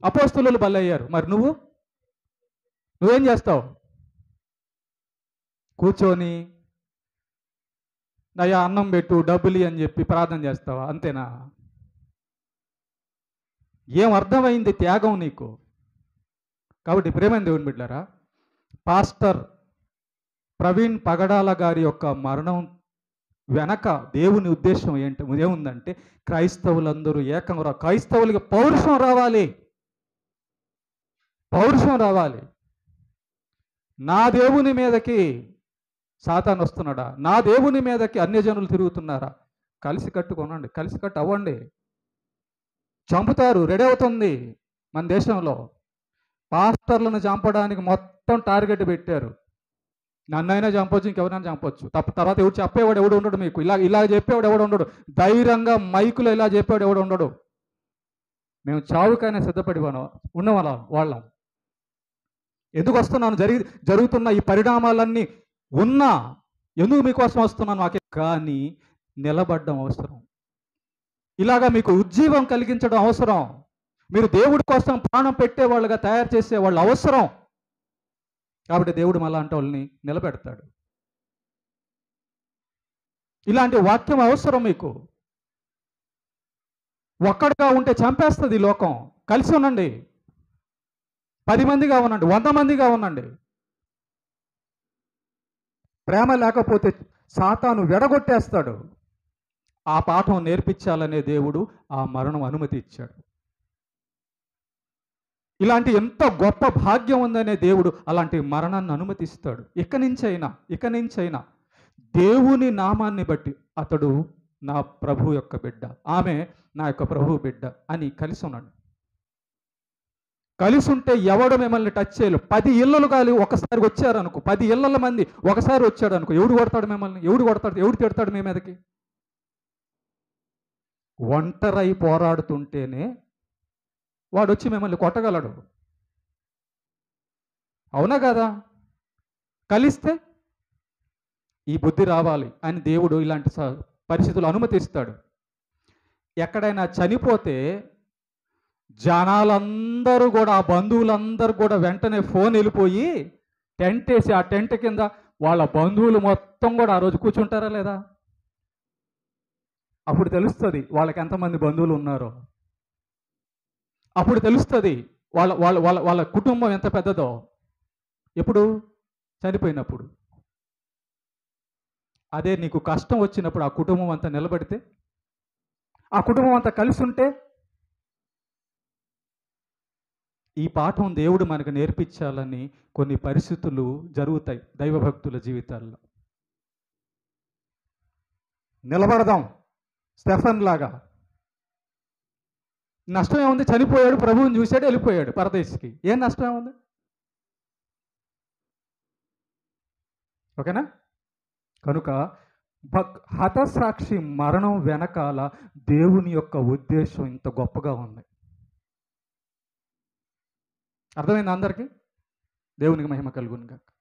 అపోస్తలులు బలయ్యారు. మరి నువ్వేం చేస్తావు? కూర్చొని నయ్యా అన్నం పెట్టు, డబ్బులి అని చెప్పి ప్రార్థన చేస్తావా? అంతేనా? ఏం అర్థమైంది త్యాగం నీకు? కాబట్టి ప్రేమైన దేవుని బిడ్డలారా, పాస్టర్ ప్రవీణ్ పగడాల గారి యొక్క మరణం వెనక దేవుని ఉద్దేశం ఏముందంటే క్రైస్తవులందరూ ఏకం క్రైస్తవులకి పౌరుషం రావాలి. నా దేవుని మీదకి సాతాను వస్తున్నాడా? నా దేవుని మీదకి అన్యజనులు తిరుగుతున్నారా? కలిసికట్టు అవ్వండి. చంపుతారు, రెడీ అవుతుంది మన దేశంలో. పాస్టర్లను చంపడానికి మొత్తం టార్గెట్ పెట్టారు. నన్నైనా చంపొచ్చు, ఇంకెవరైనా చంపొచ్చు. తర్వాత ఎవరు చెప్పేవాడు ఎవడు ఉండడు. మీకు ఇలా చెప్పేవాడు ఎవడు ఉండడు. ధైర్యంగా మైకులో ఇలా చెప్పేవాడు ఎవడు ఉండడు. మేము చావుకైనా సిద్ధపడి వాళ్ళం. ఎందుకు వస్తున్నాను? జరుగుతున్న ఈ పరిణామాలన్నీ ఎందుకు మీకోసం వస్తున్నాను నాకే. కానీ నిలబడ్డం అవసరం. ఇలాగా మీకు ఉజ్జీవం కలిగించడం అవసరం. మీరు దేవుడి కోసం ప్రాణం పెట్టేవాళ్ళుగా తయారు చేసేవాళ్ళు అవసరం. కాబట్టి దేవుడు అలాంటి వాళ్ళని నిలబెడతాడు. ఇలాంటి వాక్యం అవసరం మీకు. ఒక్కడిగా ఉంటే చంపేస్తుంది లోకం. కలిసి ఉండండి. 10 మందిగా ఉండండి, 100 మందిగా ఉండండి. ప్రేమ లేకపోతే సాతాను వెడగొట్టేస్తాడు. ఆ పాఠం నేర్పించాలనే దేవుడు ఆ మరణం అనుమతి ఇచ్చాడు. ఇలాంటి ఎంత గొప్ప భాగ్యం ఉందనే దేవుడు అలాంటి మరణాన్ని అనుమతిస్తాడు. ఇక నుంచైనా దేవుని నామాన్ని బట్టి అతడు నా ప్రభు యొక్క బిడ్డ, ఆమె నా యొక్క ప్రభు బిడ్డ అని కలిసి ఉన్నాడు. కలిసి ఉంటే ఎవడు మిమ్మల్ని టచ్ చేయలేవు. 10 ఇళ్ళలు కాలి ఒకసారి వచ్చారనుకో, 10 ఇళ్ళల మంది ఒకసారి వచ్చాడు అనుకో, ఎవడు కొడతాడు మిమ్మల్ని? ఎవడు తిడతాడు మీ మీదకి? ఒంటరై పోరాడుతుంటేనే వాడు వచ్చి మిమ్మల్ని కొట్టగలడు. అవునా కదా? కలిస్తే ఈ బుద్ధి రావాలి అని దేవుడు ఇలాంటి పరిస్థితులు అనుమతిస్తాడు. ఎక్కడైనా చనిపోతే జనాలందరూ కూడా, ఆ బంధువులందరూ కూడా వెంటనే ఫోన్ వెళ్ళిపోయి టెంట్ వేసి ఆ టెంట్ కింద వాళ్ళ బంధువులు మొత్తం కూడా ఆ రోజు కూర్చుంటారా లేదా? అప్పుడు తెలుస్తుంది వాళ్ళకి ఎంతమంది బంధువులు ఉన్నారో. అప్పుడు తెలుస్తుంది వాళ్ళ వాళ్ళ వాళ్ళ వాళ్ళ కుటుంబం ఎంత పెద్దదో. ఎప్పుడు? చనిపోయినప్పుడు. అదే నీకు కష్టం వచ్చినప్పుడు ఆ కుటుంబం అంతా నిలబడితే, ఆ కుటుంబం అంతా కలిసి ఉంటే. ఈ పాఠం దేవుడు మనకు నేర్పించాలని కొన్ని పరిస్థితులు జరుగుతాయి దైవభక్తుల జీవితాల్లో. నిలబడదాం స్టెఫన్ లాగా. నష్టం ఏముంది? చనిపోయాడు, ప్రభువుని చూశాడు, వెళ్ళిపోయాడు పరదేశికి. ఏం నష్టం ఏముంది? ఓకేనా? కనుక హతసాక్షి మరణం వెనకాల దేవుని యొక్క ఉద్దేశం ఇంత గొప్పగా ఉంది. అర్థమైంది అందరికీ? దేవునికి మహిమ కలుగును గాక.